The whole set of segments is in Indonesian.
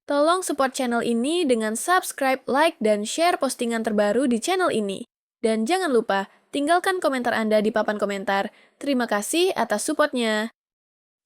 Tolong support channel ini dengan subscribe, like, dan share postingan terbaru di channel ini. Dan jangan lupa, tinggalkan komentar Anda di papan komentar. Terima kasih atas supportnya.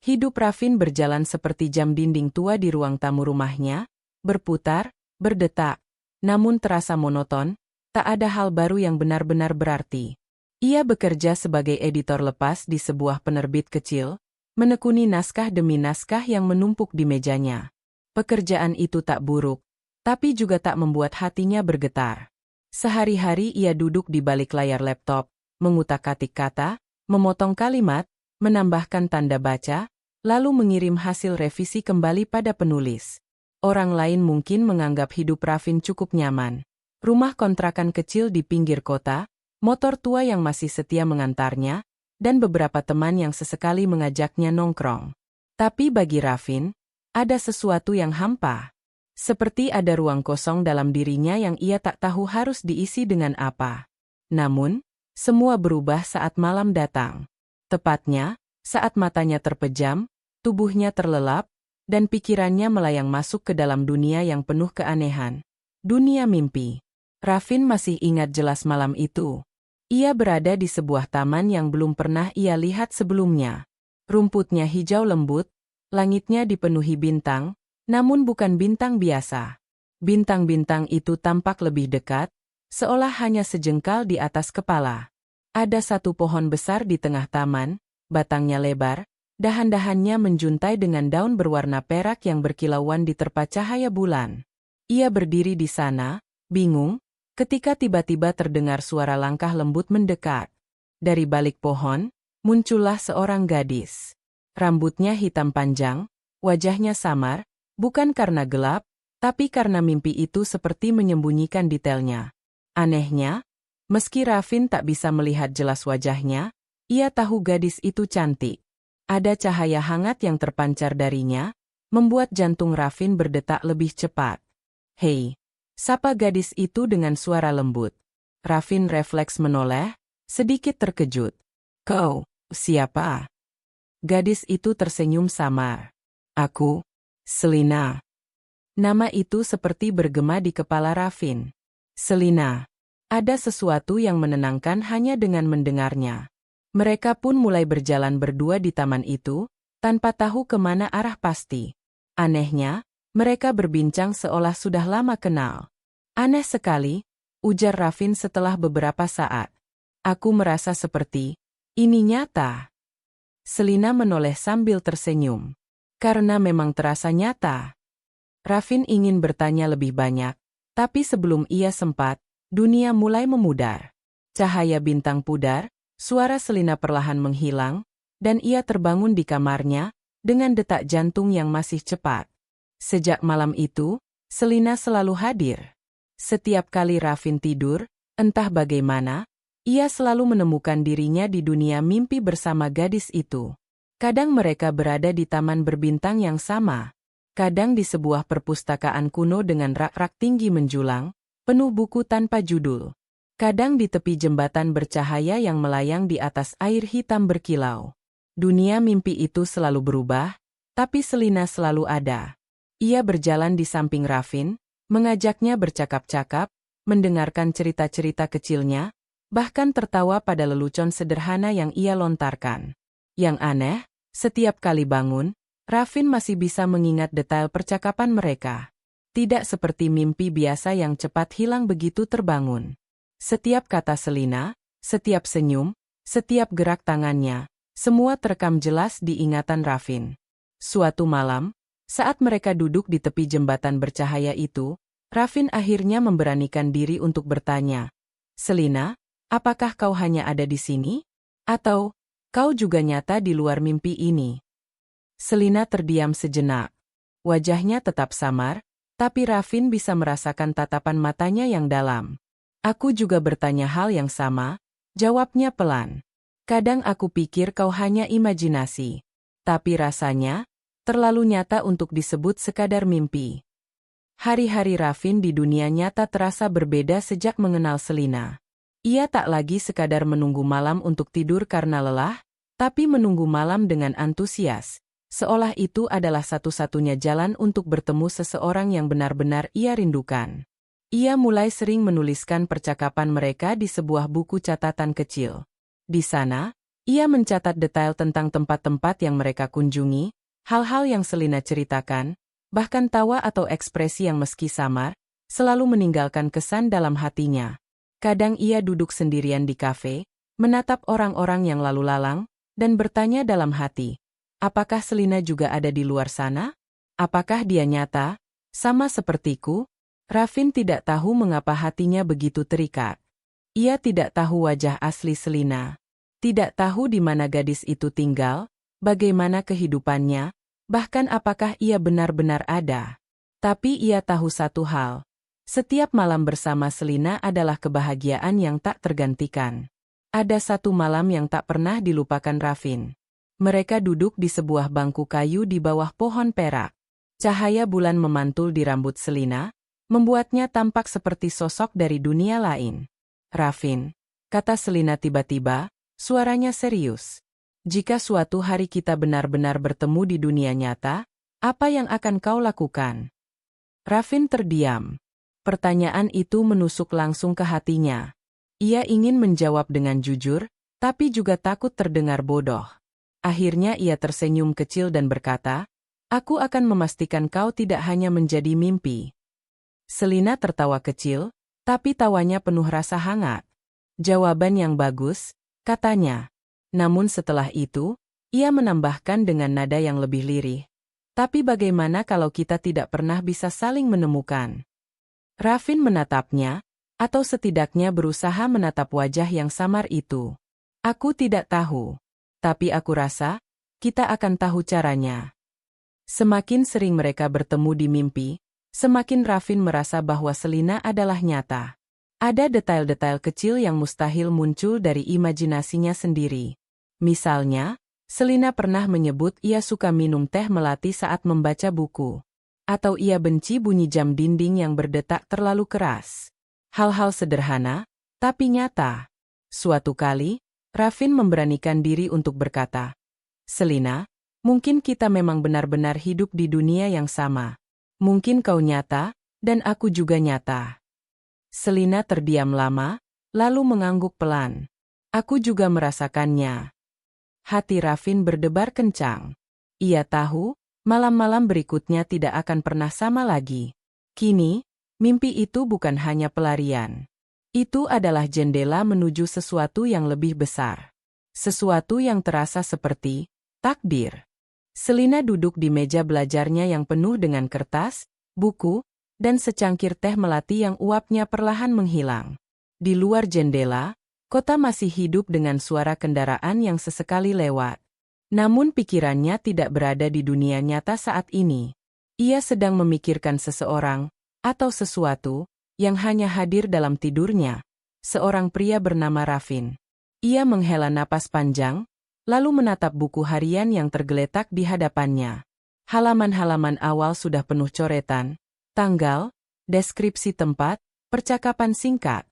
Hidup Rafin berjalan seperti jam dinding tua di ruang tamu rumahnya, berputar, berdetak, namun terasa monoton, tak ada hal baru yang benar-benar berarti. Ia bekerja sebagai editor lepas di sebuah penerbit kecil, menekuni naskah demi naskah yang menumpuk di mejanya. Pekerjaan itu tak buruk, tapi juga tak membuat hatinya bergetar. Sehari-hari ia duduk di balik layar laptop, mengutak-atik kata, memotong kalimat, menambahkan tanda baca, lalu mengirim hasil revisi kembali pada penulis. Orang lain mungkin menganggap hidup Rafin cukup nyaman. Rumah kontrakan kecil di pinggir kota, motor tua yang masih setia mengantarnya, dan beberapa teman yang sesekali mengajaknya nongkrong. Tapi bagi Rafin, ada sesuatu yang hampa. Seperti ada ruang kosong dalam dirinya yang ia tak tahu harus diisi dengan apa. Namun, semua berubah saat malam datang. Tepatnya, saat matanya terpejam, tubuhnya terlelap, dan pikirannya melayang masuk ke dalam dunia yang penuh keanehan. Dunia mimpi. Rafin masih ingat jelas malam itu. Ia berada di sebuah taman yang belum pernah ia lihat sebelumnya. Rumputnya hijau lembut, langitnya dipenuhi bintang, namun bukan bintang biasa. Bintang-bintang itu tampak lebih dekat, seolah hanya sejengkal di atas kepala. Ada satu pohon besar di tengah taman, batangnya lebar, dahan-dahannya menjuntai dengan daun berwarna perak yang berkilauan diterpa cahaya bulan. Ia berdiri di sana, bingung, ketika tiba-tiba terdengar suara langkah lembut mendekat. Dari balik pohon, muncullah seorang gadis. Rambutnya hitam panjang, wajahnya samar, bukan karena gelap, tapi karena mimpi itu seperti menyembunyikan detailnya. Anehnya, meski Rafin tak bisa melihat jelas wajahnya, ia tahu gadis itu cantik. Ada cahaya hangat yang terpancar darinya, membuat jantung Rafin berdetak lebih cepat. "Hei," sapa gadis itu dengan suara lembut. Rafin refleks menoleh, sedikit terkejut. "Kau, siapa?" Gadis itu tersenyum samar. "Aku, Selina." Nama itu seperti bergema di kepala Rafin. Selina. Ada sesuatu yang menenangkan hanya dengan mendengarnya. Mereka pun mulai berjalan berdua di taman itu, tanpa tahu kemana arah pasti. Anehnya, mereka berbincang seolah sudah lama kenal. "Aneh sekali," ujar Rafin setelah beberapa saat. "Aku merasa seperti ini nyata." Selina menoleh sambil tersenyum. "Karena memang terasa nyata." Rafin ingin bertanya lebih banyak, tapi sebelum ia sempat, dunia mulai memudar. Cahaya bintang pudar, suara Selina perlahan menghilang, dan ia terbangun di kamarnya, dengan detak jantung yang masih cepat. Sejak malam itu, Selina selalu hadir. Setiap kali Rafin tidur, entah bagaimana, ia selalu menemukan dirinya di dunia mimpi bersama gadis itu. Kadang mereka berada di taman berbintang yang sama, kadang di sebuah perpustakaan kuno dengan rak-rak tinggi menjulang, penuh buku tanpa judul. Kadang di tepi jembatan bercahaya yang melayang di atas air hitam berkilau. Dunia mimpi itu selalu berubah, tapi Selina selalu ada. Ia berjalan di samping Rafin, mengajaknya bercakap-cakap, mendengarkan cerita-cerita kecilnya, bahkan tertawa pada lelucon sederhana yang ia lontarkan. Yang aneh, setiap kali bangun, Rafin masih bisa mengingat detail percakapan mereka. Tidak seperti mimpi biasa yang cepat hilang begitu terbangun. Setiap kata Selina, setiap senyum, setiap gerak tangannya, semua terekam jelas di ingatan Rafin. Suatu malam, saat mereka duduk di tepi jembatan bercahaya itu, Rafin akhirnya memberanikan diri untuk bertanya, "Selina, apakah kau hanya ada di sini? Atau, kau juga nyata di luar mimpi ini?" Selina terdiam sejenak. Wajahnya tetap samar, tapi Rafin bisa merasakan tatapan matanya yang dalam. "Aku juga bertanya hal yang sama," jawabnya pelan. "Kadang aku pikir kau hanya imajinasi. Tapi rasanya, terlalu nyata untuk disebut sekadar mimpi." Hari-hari Rafin di dunia nyata terasa berbeda sejak mengenal Selina. Ia tak lagi sekadar menunggu malam untuk tidur karena lelah, tapi menunggu malam dengan antusias. seolah itu adalah satu-satunya jalan untuk bertemu seseorang yang benar-benar ia rindukan. Ia mulai sering menuliskan percakapan mereka di sebuah buku catatan kecil. Di sana, ia mencatat detail tentang tempat-tempat yang mereka kunjungi, hal-hal yang Selina ceritakan, bahkan tawa atau ekspresi yang meski samar, selalu meninggalkan kesan dalam hatinya. Kadang ia duduk sendirian di kafe, menatap orang-orang yang lalu lalang, dan bertanya dalam hati, apakah Selina juga ada di luar sana? Apakah dia nyata? Sama sepertiku? Raffin tidak tahu mengapa hatinya begitu terikat. Ia tidak tahu wajah asli Selina. Tidak tahu di mana gadis itu tinggal, bagaimana kehidupannya, bahkan apakah ia benar-benar ada. Tapi ia tahu satu hal. Setiap malam bersama Selina adalah kebahagiaan yang tak tergantikan. Ada satu malam yang tak pernah dilupakan Raffin. Mereka duduk di sebuah bangku kayu di bawah pohon perak. Cahaya bulan memantul di rambut Selina, membuatnya tampak seperti sosok dari dunia lain. Raffin, kata Selina tiba-tiba, suaranya serius. Jika suatu hari kita benar-benar bertemu di dunia nyata, apa yang akan kau lakukan? Raffin terdiam. Pertanyaan itu menusuk langsung ke hatinya. Ia ingin menjawab dengan jujur, tapi juga takut terdengar bodoh. Akhirnya ia tersenyum kecil dan berkata, aku akan memastikan kau tidak hanya menjadi mimpi. Selina tertawa kecil, tapi tawanya penuh rasa hangat. Jawaban yang bagus, katanya. Namun setelah itu, ia menambahkan dengan nada yang lebih lirih. Tapi bagaimana kalau kita tidak pernah bisa saling menemukan? Raffin menatapnya, atau setidaknya berusaha menatap wajah yang samar itu. Aku tidak tahu. Tapi aku rasa, kita akan tahu caranya. Semakin sering mereka bertemu di mimpi, semakin Raffin merasa bahwa Selina adalah nyata. Ada detail-detail kecil yang mustahil muncul dari imajinasinya sendiri. Misalnya, Selina pernah menyebut ia suka minum teh melati saat membaca buku. Atau ia benci bunyi jam dinding yang berdetak terlalu keras. Hal-hal sederhana, tapi nyata. Suatu kali, Raffin memberanikan diri untuk berkata, Selina, mungkin kita memang benar-benar hidup di dunia yang sama. Mungkin kau nyata, dan aku juga nyata. Selina terdiam lama, lalu mengangguk pelan. Aku juga merasakannya. Hati Raffin berdebar kencang. Ia tahu, malam-malam berikutnya tidak akan pernah sama lagi. Kini, mimpi itu bukan hanya pelarian. Itu adalah jendela menuju sesuatu yang lebih besar. Sesuatu yang terasa seperti takdir. Selina duduk di meja belajarnya yang penuh dengan kertas, buku, dan secangkir teh melati yang uapnya perlahan menghilang. Di luar jendela, kota masih hidup dengan suara kendaraan yang sesekali lewat. Namun pikirannya tidak berada di dunia nyata saat ini. Ia sedang memikirkan seseorang, atau sesuatu, yang hanya hadir dalam tidurnya. Seorang pria bernama Raffin. Ia menghela napas panjang, lalu menatap buku harian yang tergeletak di hadapannya. Halaman-halaman awal sudah penuh coretan, tanggal, deskripsi tempat, percakapan singkat.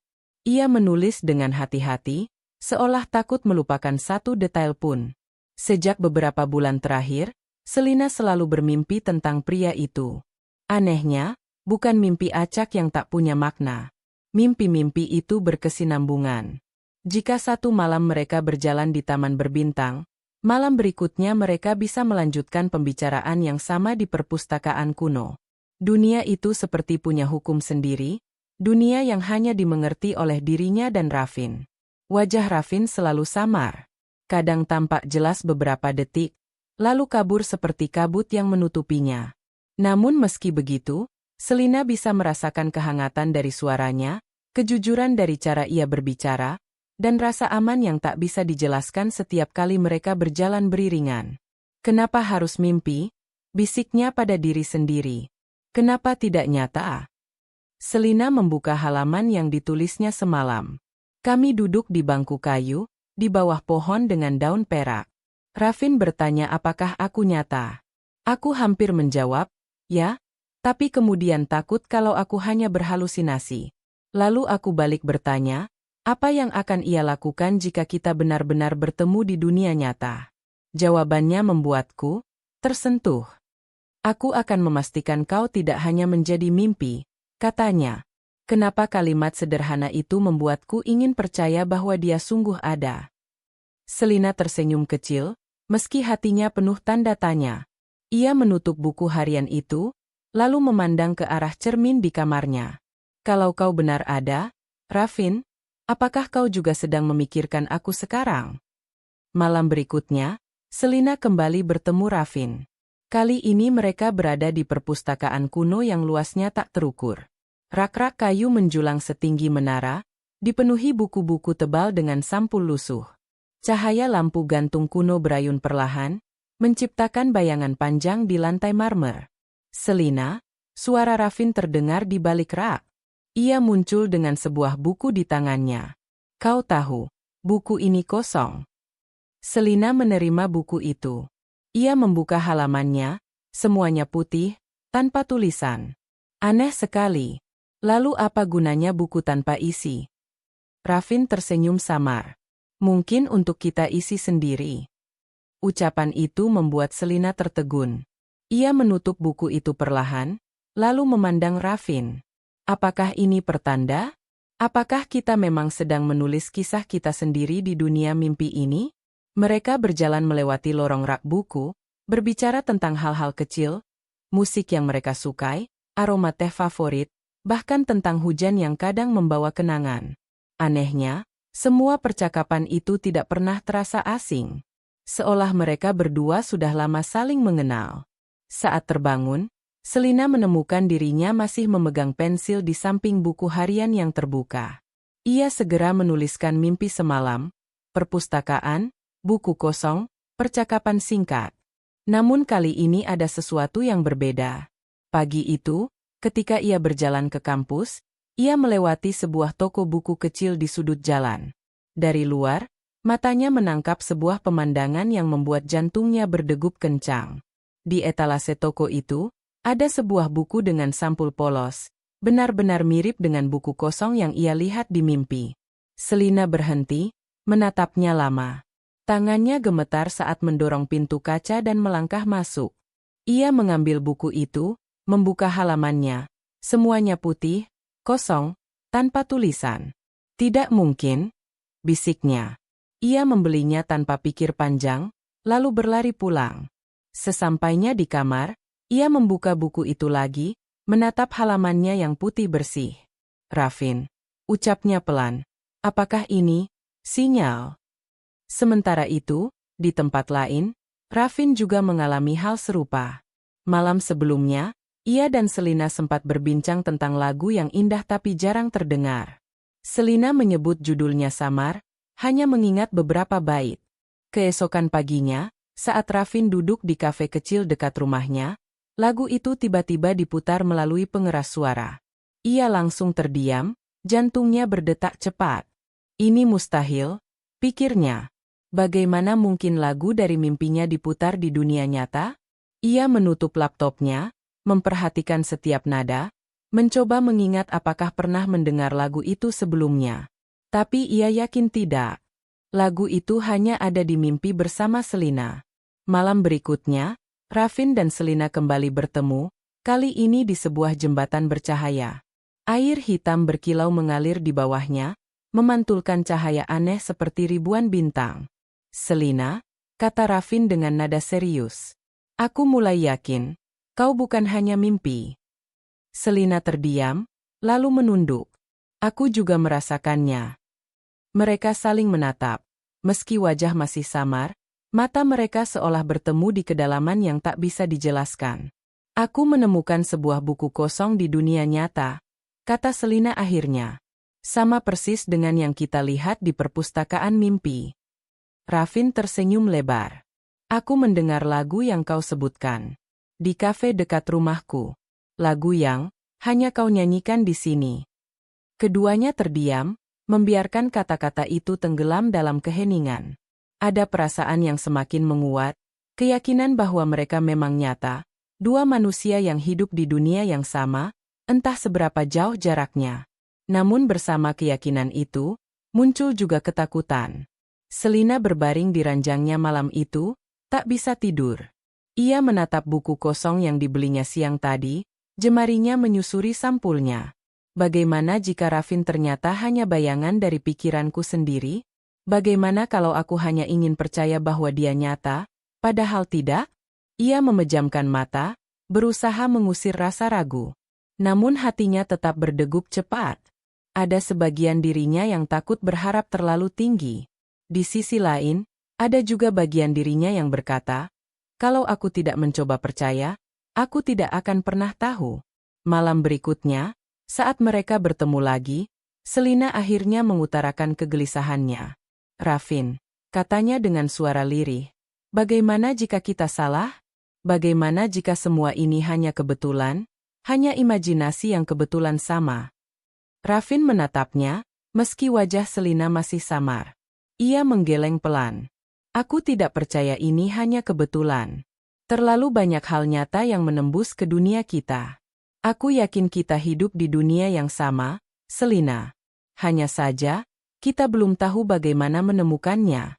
Ia menulis dengan hati-hati, seolah takut melupakan satu detail pun. Sejak beberapa bulan terakhir, Selina selalu bermimpi tentang pria itu. Anehnya, bukan mimpi acak yang tak punya makna. Mimpi-mimpi itu berkesinambungan. Jika satu malam mereka berjalan di taman berbintang, malam berikutnya mereka bisa melanjutkan pembicaraan yang sama di perpustakaan kuno. Dunia itu seperti punya hukum sendiri, dunia yang hanya dimengerti oleh dirinya dan Raffin. Wajah Raffin selalu samar. Kadang tampak jelas beberapa detik, lalu kabur seperti kabut yang menutupinya. Namun meski begitu, Selina bisa merasakan kehangatan dari suaranya, kejujuran dari cara ia berbicara, dan rasa aman yang tak bisa dijelaskan setiap kali mereka berjalan beriringan. Kenapa harus mimpi? Bisiknya pada diri sendiri. Kenapa tidak nyata? Selina membuka halaman yang ditulisnya semalam. Kami duduk di bangku kayu, di bawah pohon dengan daun perak. Raffin bertanya apakah aku nyata. Aku hampir menjawab, ya, tapi kemudian takut kalau aku hanya berhalusinasi. Lalu aku balik bertanya, apa yang akan ia lakukan jika kita benar-benar bertemu di dunia nyata? Jawabannya membuatku tersentuh. Aku akan memastikan kau tidak hanya menjadi mimpi, katanya. Kenapa kalimat sederhana itu membuatku ingin percaya bahwa dia sungguh ada? Selina tersenyum kecil, meski hatinya penuh tanda tanya. Ia menutup buku harian itu, lalu memandang ke arah cermin di kamarnya. Kalau kau benar ada, Raffin, apakah kau juga sedang memikirkan aku sekarang? Malam berikutnya, Selina kembali bertemu Raffin. Kali ini mereka berada di perpustakaan kuno yang luasnya tak terukur. Rak-rak kayu menjulang setinggi menara, dipenuhi buku-buku tebal dengan sampul lusuh. Cahaya lampu gantung kuno berayun perlahan, menciptakan bayangan panjang di lantai marmer. Selina, suara Raffin terdengar di balik rak. Ia muncul dengan sebuah buku di tangannya. Kau tahu, buku ini kosong. Selina menerima buku itu. Ia membuka halamannya, semuanya putih, tanpa tulisan. Aneh sekali. Lalu apa gunanya buku tanpa isi? Raffin tersenyum samar. Mungkin untuk kita isi sendiri. Ucapan itu membuat Selina tertegun. Ia menutup buku itu perlahan, lalu memandang Raffin. Apakah ini pertanda? Apakah kita memang sedang menulis kisah kita sendiri di dunia mimpi ini? Mereka berjalan melewati lorong rak buku, berbicara tentang hal-hal kecil, musik yang mereka sukai, aroma teh favorit, bahkan tentang hujan yang kadang membawa kenangan. Anehnya, semua percakapan itu tidak pernah terasa asing. Seolah mereka berdua sudah lama saling mengenal. Saat terbangun, Selina menemukan dirinya masih memegang pensil di samping buku harian yang terbuka. Ia segera menuliskan mimpi semalam, perpustakaan, buku kosong, percakapan singkat. Namun kali ini ada sesuatu yang berbeda. Pagi itu, ketika ia berjalan ke kampus, ia melewati sebuah toko buku kecil di sudut jalan. Dari luar, matanya menangkap sebuah pemandangan yang membuat jantungnya berdegup kencang. Di etalase toko itu, ada sebuah buku dengan sampul polos, benar-benar mirip dengan buku kosong yang ia lihat di mimpi. Selina berhenti, menatapnya lama. Tangannya gemetar saat mendorong pintu kaca dan melangkah masuk. Ia mengambil buku itu, membuka halamannya. Semuanya putih, kosong, tanpa tulisan. Tidak mungkin, bisiknya. Ia membelinya tanpa pikir panjang, lalu berlari pulang. Sesampainya di kamar, ia membuka buku itu lagi, menatap halamannya yang putih bersih. Raffin, ucapnya pelan. Apakah ini sinyal? Sementara itu, di tempat lain, Raffin juga mengalami hal serupa. Malam sebelumnya, ia dan Selina sempat berbincang tentang lagu yang indah tapi jarang terdengar. Selina menyebut judulnya samar, hanya mengingat beberapa bait. Keesokan paginya, saat Raffin duduk di kafe kecil dekat rumahnya, lagu itu tiba-tiba diputar melalui pengeras suara. Ia langsung terdiam, jantungnya berdetak cepat. Ini mustahil, pikirnya. Bagaimana mungkin lagu dari mimpinya diputar di dunia nyata? Ia menutup laptopnya, memperhatikan setiap nada, mencoba mengingat apakah pernah mendengar lagu itu sebelumnya. Tapi ia yakin tidak. Lagu itu hanya ada di mimpi bersama Selina. Malam berikutnya, Raffin dan Selina kembali bertemu, kali ini di sebuah jembatan bercahaya. Air hitam berkilau mengalir di bawahnya, memantulkan cahaya aneh seperti ribuan bintang. Selina, kata Raffin dengan nada serius. Aku mulai yakin, kau bukan hanya mimpi. Selina terdiam, lalu menunduk. Aku juga merasakannya. Mereka saling menatap. Meski wajah masih samar, mata mereka seolah bertemu di kedalaman yang tak bisa dijelaskan. Aku menemukan sebuah buku kosong di dunia nyata, kata Selina akhirnya. Sama persis dengan yang kita lihat di perpustakaan mimpi. Raffin tersenyum lebar. Aku mendengar lagu yang kau sebutkan. Di kafe dekat rumahku. Lagu yang hanya kau nyanyikan di sini. Keduanya terdiam, membiarkan kata-kata itu tenggelam dalam keheningan. Ada perasaan yang semakin menguat, keyakinan bahwa mereka memang nyata, dua manusia yang hidup di dunia yang sama, entah seberapa jauh jaraknya. Namun bersama keyakinan itu, muncul juga ketakutan. Selina berbaring di ranjangnya malam itu, tak bisa tidur. Ia menatap buku kosong yang dibelinya siang tadi, jemarinya menyusuri sampulnya. Bagaimana jika Rafin ternyata hanya bayangan dari pikiranku sendiri? Bagaimana kalau aku hanya ingin percaya bahwa dia nyata, padahal tidak? Ia memejamkan mata, berusaha mengusir rasa ragu. Namun hatinya tetap berdegup cepat. Ada sebagian dirinya yang takut berharap terlalu tinggi. Di sisi lain, ada juga bagian dirinya yang berkata, kalau aku tidak mencoba percaya, aku tidak akan pernah tahu. Malam berikutnya, saat mereka bertemu lagi, Selina akhirnya mengutarakan kegelisahannya. Rafin, katanya dengan suara lirih, bagaimana jika kita salah? Bagaimana jika semua ini hanya kebetulan? Hanya imajinasi yang kebetulan sama? Rafin menatapnya, meski wajah Selina masih samar. Ia menggeleng pelan. Aku tidak percaya ini hanya kebetulan. Terlalu banyak hal nyata yang menembus ke dunia kita. Aku yakin kita hidup di dunia yang sama, Selina. Hanya saja, kita belum tahu bagaimana menemukannya.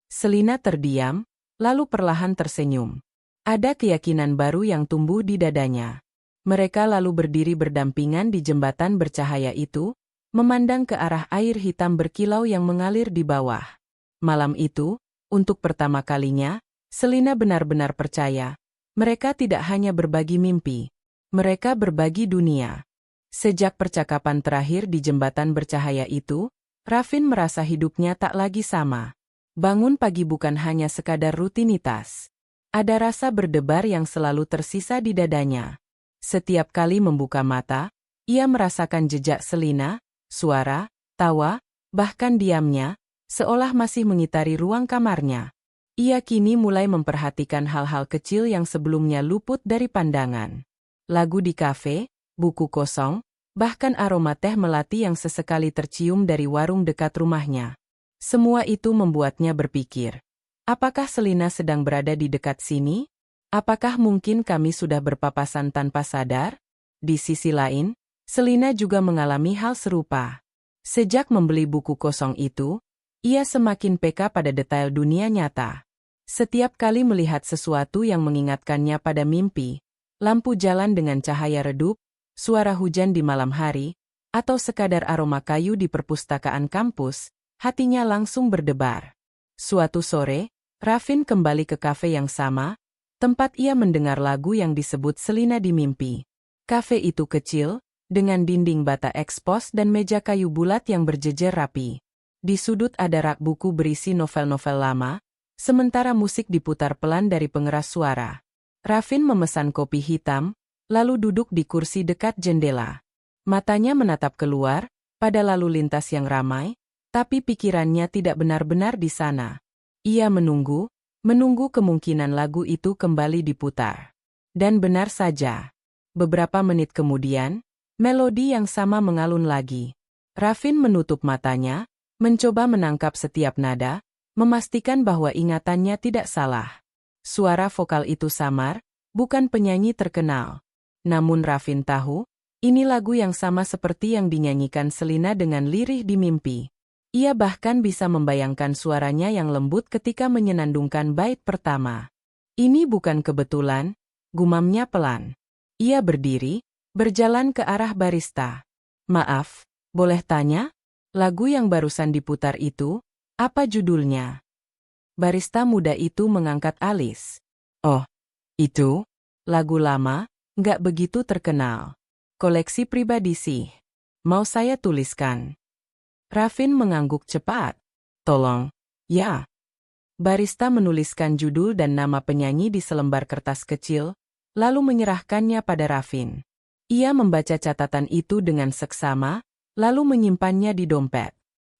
Selina terdiam, lalu perlahan tersenyum. Ada keyakinan baru yang tumbuh di dadanya. Mereka lalu berdiri berdampingan di jembatan bercahaya itu, memandang ke arah air hitam berkilau yang mengalir di bawah. Malam itu, untuk pertama kalinya, Selina benar-benar percaya. Mereka tidak hanya berbagi mimpi. Mereka berbagi dunia. Sejak percakapan terakhir di jembatan bercahaya itu, Rafin merasa hidupnya tak lagi sama. Bangun pagi bukan hanya sekadar rutinitas. Ada rasa berdebar yang selalu tersisa di dadanya. Setiap kali membuka mata, ia merasakan jejak Selina, suara, tawa, bahkan diamnya, seolah masih mengitari ruang kamarnya. Ia kini mulai memperhatikan hal-hal kecil yang sebelumnya luput dari pandangan. Lagu di kafe, buku kosong, bahkan aroma teh melati yang sesekali tercium dari warung dekat rumahnya. Semua itu membuatnya berpikir, apakah Selina sedang berada di dekat sini? Apakah mungkin kami sudah berpapasan tanpa sadar? Di sisi lain, Selina juga mengalami hal serupa. Sejak membeli buku kosong itu, ia semakin peka pada detail dunia nyata. Setiap kali melihat sesuatu yang mengingatkannya pada mimpi, lampu jalan dengan cahaya redup, suara hujan di malam hari, atau sekadar aroma kayu di perpustakaan kampus, hatinya langsung berdebar. Suatu sore, Rafin kembali ke kafe yang sama, tempat ia mendengar lagu yang disebut Selina di mimpi. Kafe itu kecil, dengan dinding bata ekspos dan meja kayu bulat yang berjejer rapi. Di sudut ada rak buku berisi novel-novel lama, sementara musik diputar pelan dari pengeras suara. Rafin memesan kopi hitam, lalu duduk di kursi dekat jendela. Matanya menatap keluar, pada lalu lintas yang ramai, tapi pikirannya tidak benar-benar di sana. Ia menunggu kemungkinan lagu itu kembali diputar. Dan benar saja. Beberapa menit kemudian, melodi yang sama mengalun lagi. Rafin menutup matanya, mencoba menangkap setiap nada, memastikan bahwa ingatannya tidak salah. Suara vokal itu samar, bukan penyanyi terkenal. Namun Rafin tahu, ini lagu yang sama seperti yang dinyanyikan Selina dengan lirih di mimpi. Ia bahkan bisa membayangkan suaranya yang lembut ketika menyenandungkan bait pertama. Ini bukan kebetulan, gumamnya pelan. Ia berdiri, berjalan ke arah barista. Maaf, boleh tanya? Lagu yang barusan diputar itu, apa judulnya? Barista muda itu mengangkat alis. Oh, itu? Lagu lama, nggak begitu terkenal. Koleksi pribadi sih. Mau saya tuliskan? Rafin mengangguk cepat. Tolong, ya. Barista menuliskan judul dan nama penyanyi di selembar kertas kecil, lalu menyerahkannya pada Rafin. Ia membaca catatan itu dengan seksama, lalu menyimpannya di dompet.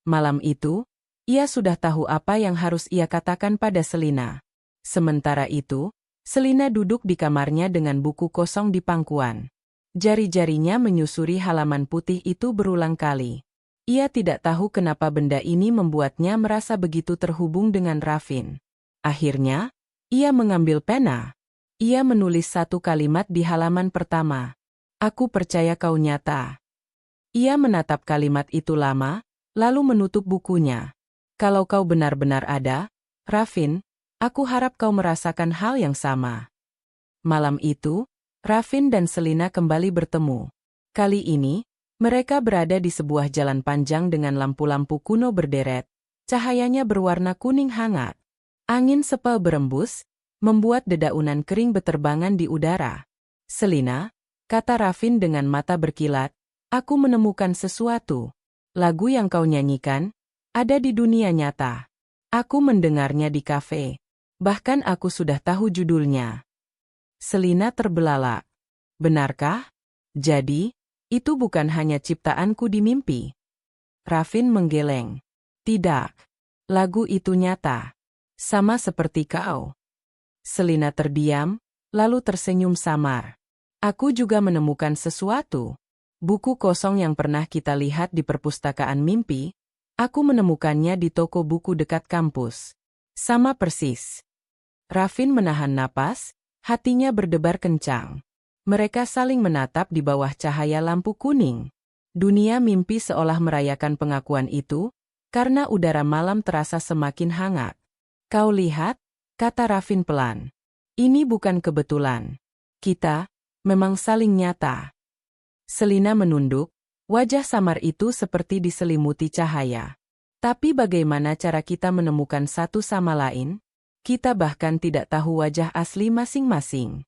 Malam itu, ia sudah tahu apa yang harus ia katakan pada Selina. Sementara itu, Selina duduk di kamarnya dengan buku kosong di pangkuan. Jari-jarinya menyusuri halaman putih itu berulang kali. Ia tidak tahu kenapa benda ini membuatnya merasa begitu terhubung dengan Rafin. Akhirnya, ia mengambil pena. Ia menulis satu kalimat di halaman pertama. Aku percaya kau nyata. Ia menatap kalimat itu lama, lalu menutup bukunya. Kalau kau benar-benar ada, Rafin, Aku harap kau merasakan hal yang sama. Malam itu, Raffin dan Selina kembali bertemu. Kali ini, mereka berada di sebuah jalan panjang dengan lampu-lampu kuno berderet. Cahayanya berwarna kuning hangat. Angin sepel berembus, membuat dedaunan kering beterbangan di udara. Selina, kata Raffin dengan mata berkilat, aku menemukan sesuatu. Lagu yang kau nyanyikan, ada di dunia nyata. Aku mendengarnya di kafe. Bahkan aku sudah tahu judulnya. Selina terbelalak. Benarkah? Jadi, itu bukan hanya ciptaanku di mimpi. Raffin menggeleng. Tidak. Lagu itu nyata. Sama seperti kau. Selina terdiam, lalu tersenyum samar. Aku juga menemukan sesuatu. Buku kosong yang pernah kita lihat di perpustakaan mimpi, aku menemukannya di toko buku dekat kampus. Sama persis. Raffin menahan napas, hatinya berdebar kencang. Mereka saling menatap di bawah cahaya lampu kuning. Dunia mimpi seolah merayakan pengakuan itu, karena udara malam terasa semakin hangat. Kau lihat, kata Raffin pelan. Ini bukan kebetulan. Kita memang saling nyata. Selina menunduk, wajah samar itu seperti diselimuti cahaya. Tapi bagaimana cara kita menemukan satu sama lain? Kita bahkan tidak tahu wajah asli masing-masing.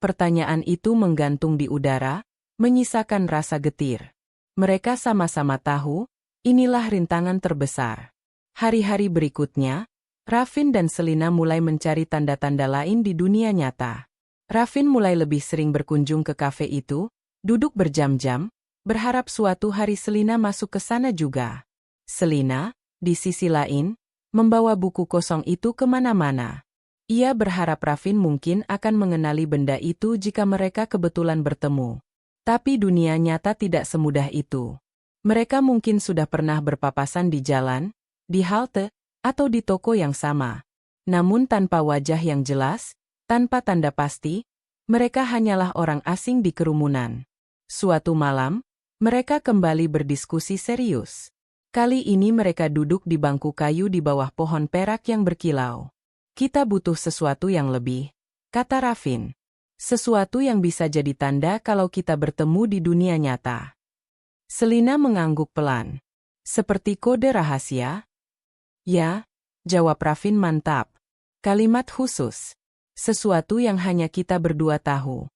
Pertanyaan itu menggantung di udara, menyisakan rasa getir. Mereka sama-sama tahu, inilah rintangan terbesar. Hari-hari berikutnya, Raffin dan Selina mulai mencari tanda-tanda lain di dunia nyata. Raffin mulai lebih sering berkunjung ke kafe itu, duduk berjam-jam, berharap suatu hari Selina masuk ke sana juga. Selina, di sisi lain, membawa buku kosong itu kemana-mana. Ia berharap Raffin mungkin akan mengenali benda itu jika mereka kebetulan bertemu. Tapi dunia nyata tidak semudah itu. Mereka mungkin sudah pernah berpapasan di jalan, di halte, atau di toko yang sama. Namun tanpa wajah yang jelas, tanpa tanda pasti, mereka hanyalah orang asing di kerumunan. Suatu malam, mereka kembali berdiskusi serius. Kali ini mereka duduk di bangku kayu di bawah pohon perak yang berkilau. Kita butuh sesuatu yang lebih, kata Raffin. Sesuatu yang bisa jadi tanda kalau kita bertemu di dunia nyata. Selina mengangguk pelan. Seperti kode rahasia? Ya, jawab Raffin mantap. Kalimat khusus. Sesuatu yang hanya kita berdua tahu.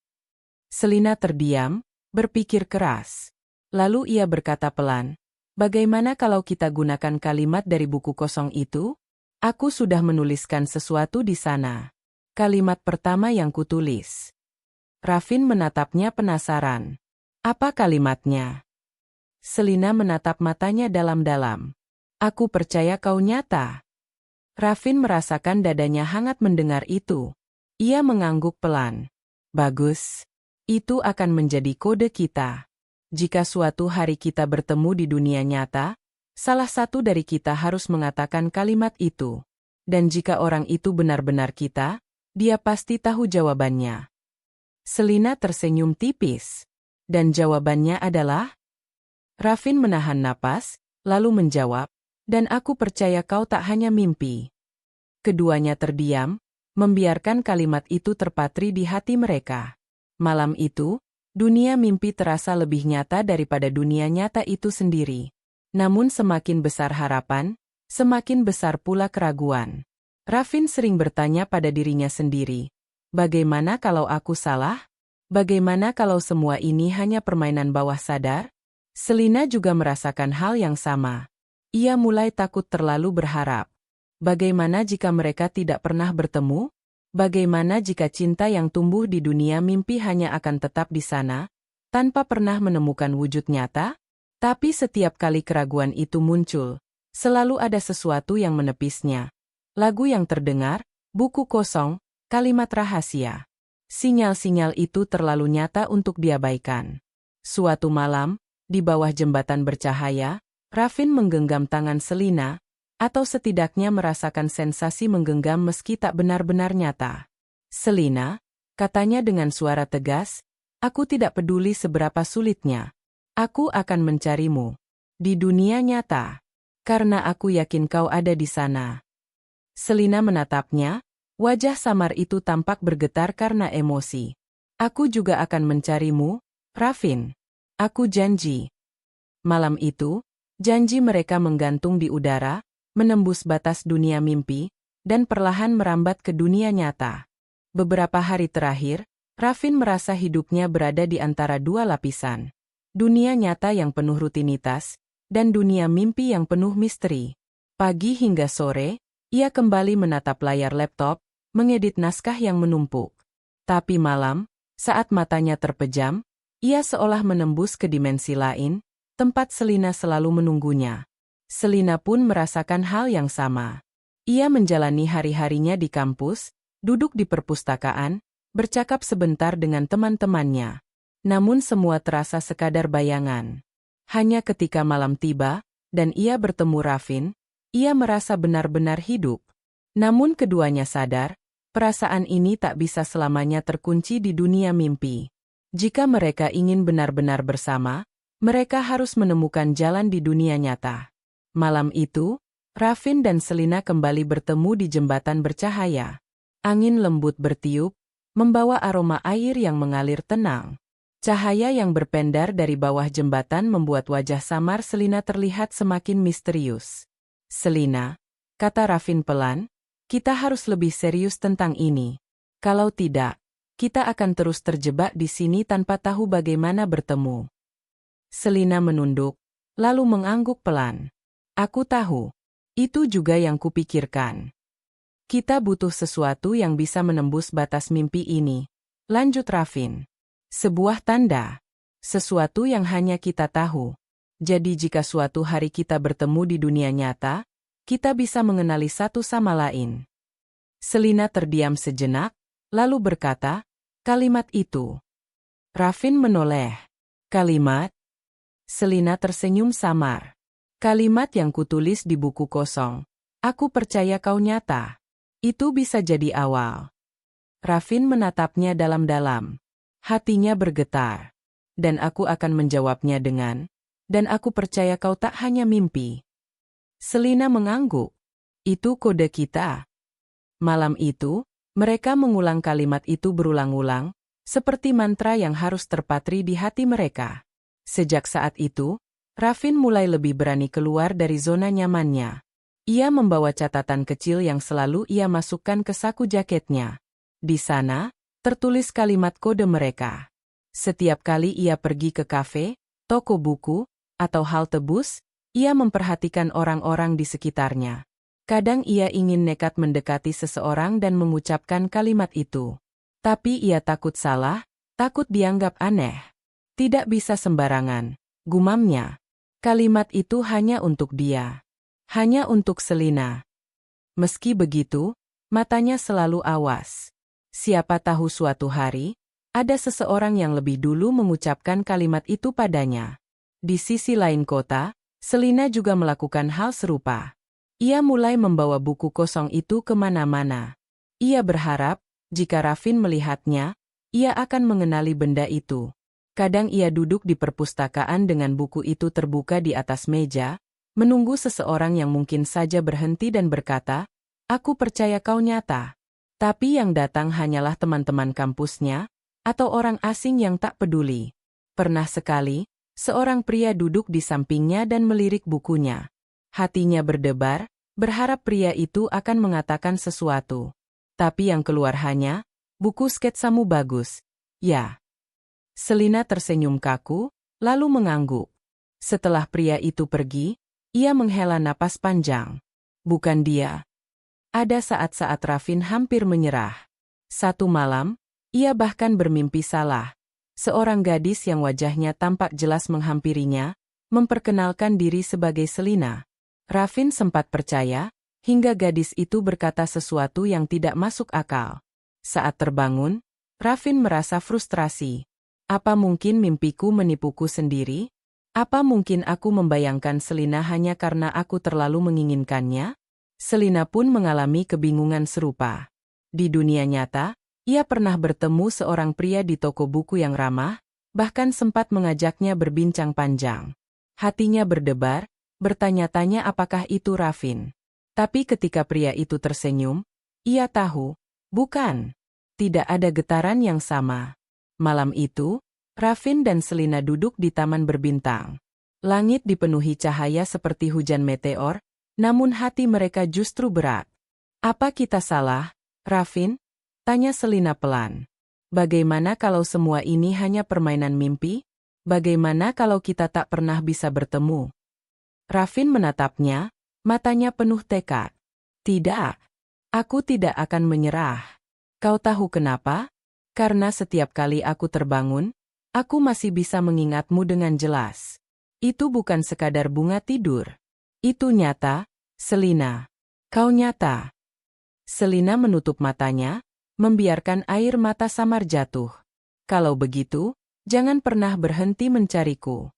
Selina terdiam, berpikir keras. Lalu ia berkata pelan. Bagaimana kalau kita gunakan kalimat dari buku kosong itu? Aku sudah menuliskan sesuatu di sana. Kalimat pertama yang kutulis. Raffin menatapnya penasaran. Apa kalimatnya? Selina menatap matanya dalam-dalam. Aku percaya kau nyata. Raffin merasakan dadanya hangat mendengar itu. Ia mengangguk pelan. Bagus. Itu akan menjadi kode kita. Jika suatu hari kita bertemu di dunia nyata, salah satu dari kita harus mengatakan kalimat itu. Dan jika orang itu benar-benar kita, dia pasti tahu jawabannya. Selina tersenyum tipis. Dan jawabannya adalah? Raffin menahan napas, lalu menjawab, dan aku percaya kau tak hanya mimpi. Keduanya terdiam, membiarkan kalimat itu terpatri di hati mereka. Malam itu, dunia mimpi terasa lebih nyata daripada dunia nyata itu sendiri. Namun semakin besar harapan, semakin besar pula keraguan. Raffin sering bertanya pada dirinya sendiri, bagaimana kalau aku salah? Bagaimana kalau semua ini hanya permainan bawah sadar? Selina juga merasakan hal yang sama. Ia mulai takut terlalu berharap. Bagaimana jika mereka tidak pernah bertemu? Bagaimana jika cinta yang tumbuh di dunia mimpi hanya akan tetap di sana, tanpa pernah menemukan wujud nyata? Tapi setiap kali keraguan itu muncul, selalu ada sesuatu yang menepisnya. Lagu yang terdengar, buku kosong, kalimat rahasia. Sinyal-sinyal itu terlalu nyata untuk diabaikan. Suatu malam, di bawah jembatan bercahaya, Raffin menggenggam tangan Selina, atau setidaknya merasakan sensasi menggenggam meski tak benar-benar nyata. Selina, katanya dengan suara tegas, aku tidak peduli seberapa sulitnya. Aku akan mencarimu. Di dunia nyata. Karena aku yakin kau ada di sana. Selina menatapnya, wajah samar itu tampak bergetar karena emosi. Aku juga akan mencarimu, Rafin. Aku janji. Malam itu, janji mereka menggantung di udara, menembus batas dunia mimpi, dan perlahan merambat ke dunia nyata. Beberapa hari terakhir, Rafin merasa hidupnya berada di antara dua lapisan. Dunia nyata yang penuh rutinitas, dan dunia mimpi yang penuh misteri. Pagi hingga sore, ia kembali menatap layar laptop, mengedit naskah yang menumpuk. Tapi malam, saat matanya terpejam, ia seolah menembus ke dimensi lain, tempat Selina selalu menunggunya. Selina pun merasakan hal yang sama. Ia menjalani hari-harinya di kampus, duduk di perpustakaan, bercakap sebentar dengan teman-temannya. Namun semua terasa sekadar bayangan. Hanya ketika malam tiba, dan ia bertemu Rafin, ia merasa benar-benar hidup. Namun keduanya sadar, perasaan ini tak bisa selamanya terkunci di dunia mimpi. Jika mereka ingin benar-benar bersama, mereka harus menemukan jalan di dunia nyata. Malam itu, Rafin dan Selina kembali bertemu di jembatan bercahaya. Angin lembut bertiup, membawa aroma air yang mengalir tenang. Cahaya yang berpendar dari bawah jembatan membuat wajah samar Selina terlihat semakin misterius. Selina, kata Rafin pelan, kita harus lebih serius tentang ini. Kalau tidak, kita akan terus terjebak di sini tanpa tahu bagaimana bertemu. Selina menunduk, lalu mengangguk pelan. Aku tahu. Itu juga yang kupikirkan. Kita butuh sesuatu yang bisa menembus batas mimpi ini. Lanjut Rafin. Sebuah tanda. Sesuatu yang hanya kita tahu. Jadi jika suatu hari kita bertemu di dunia nyata, kita bisa mengenali satu sama lain. Selina terdiam sejenak, lalu berkata, kalimat itu. Rafin menoleh. Kalimat? Selina tersenyum samar. Kalimat yang kutulis di buku kosong. Aku percaya kau nyata. Itu bisa jadi awal. Rafin menatapnya dalam-dalam. Hatinya bergetar. Dan aku akan menjawabnya dengan, dan aku percaya kau tak hanya mimpi. Selina mengangguk. Itu kode kita. Malam itu, mereka mengulang kalimat itu berulang-ulang, seperti mantra yang harus terpatri di hati mereka. Sejak saat itu, Rafin mulai lebih berani keluar dari zona nyamannya. Ia membawa catatan kecil yang selalu ia masukkan ke saku jaketnya. Di sana, tertulis kalimat kode mereka. Setiap kali ia pergi ke kafe, toko buku, atau halte bus, ia memperhatikan orang-orang di sekitarnya. Kadang ia ingin nekat mendekati seseorang dan mengucapkan kalimat itu. Tapi ia takut salah, takut dianggap aneh. Tidak bisa sembarangan, gumamnya. Kalimat itu hanya untuk dia. Hanya untuk Selina. Meski begitu, matanya selalu awas. Siapa tahu suatu hari, ada seseorang yang lebih dulu mengucapkan kalimat itu padanya. Di sisi lain kota, Selina juga melakukan hal serupa. Ia mulai membawa buku kosong itu kemana-mana. Ia berharap, jika Rafin melihatnya, ia akan mengenali benda itu. Kadang ia duduk di perpustakaan dengan buku itu terbuka di atas meja, menunggu seseorang yang mungkin saja berhenti dan berkata, aku percaya kau nyata. Tapi yang datang hanyalah teman-teman kampusnya, atau orang asing yang tak peduli. Pernah sekali, seorang pria duduk di sampingnya dan melirik bukunya. Hatinya berdebar, berharap pria itu akan mengatakan sesuatu. Tapi yang keluar hanya, buku sketsamu bagus. Ya. Selina tersenyum kaku, lalu mengangguk. Setelah pria itu pergi, ia menghela napas panjang. Bukan dia. Ada saat-saat Rafin hampir menyerah. Satu malam, ia bahkan bermimpi salah. Seorang gadis yang wajahnya tampak jelas menghampirinya, memperkenalkan diri sebagai Selina. Rafin sempat percaya, hingga gadis itu berkata sesuatu yang tidak masuk akal. Saat terbangun, Rafin merasa frustrasi. Apa mungkin mimpiku menipuku sendiri? Apa mungkin aku membayangkan Selina hanya karena aku terlalu menginginkannya? Selina pun mengalami kebingungan serupa. Di dunia nyata, ia pernah bertemu seorang pria di toko buku yang ramah, bahkan sempat mengajaknya berbincang panjang. Hatinya berdebar, bertanya-tanya apakah itu Rafin. Tapi ketika pria itu tersenyum, ia tahu, bukan. Tidak ada getaran yang sama. Malam itu, Raffin dan Selina duduk di taman berbintang. Langit dipenuhi cahaya seperti hujan meteor, namun hati mereka justru berat. Apa kita salah, Raffin? Tanya Selina pelan. Bagaimana kalau semua ini hanya permainan mimpi? Bagaimana kalau kita tak pernah bisa bertemu? Raffin menatapnya, matanya penuh tekad. Tidak, aku tidak akan menyerah. Kau tahu kenapa? Karena setiap kali aku terbangun, aku masih bisa mengingatmu dengan jelas. Itu bukan sekadar bunga tidur. Itu nyata, Selina. Kau nyata. Selina menutup matanya, membiarkan air mata samar jatuh. Kalau begitu, jangan pernah berhenti mencariku.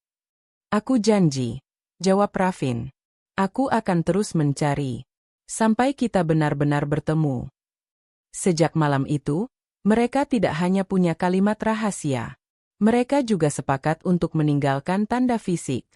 Aku janji, jawab Raffin. Aku akan terus mencari, sampai kita benar-benar bertemu. Sejak malam itu, mereka tidak hanya punya kalimat rahasia. Mereka juga sepakat untuk meninggalkan tanda fisik.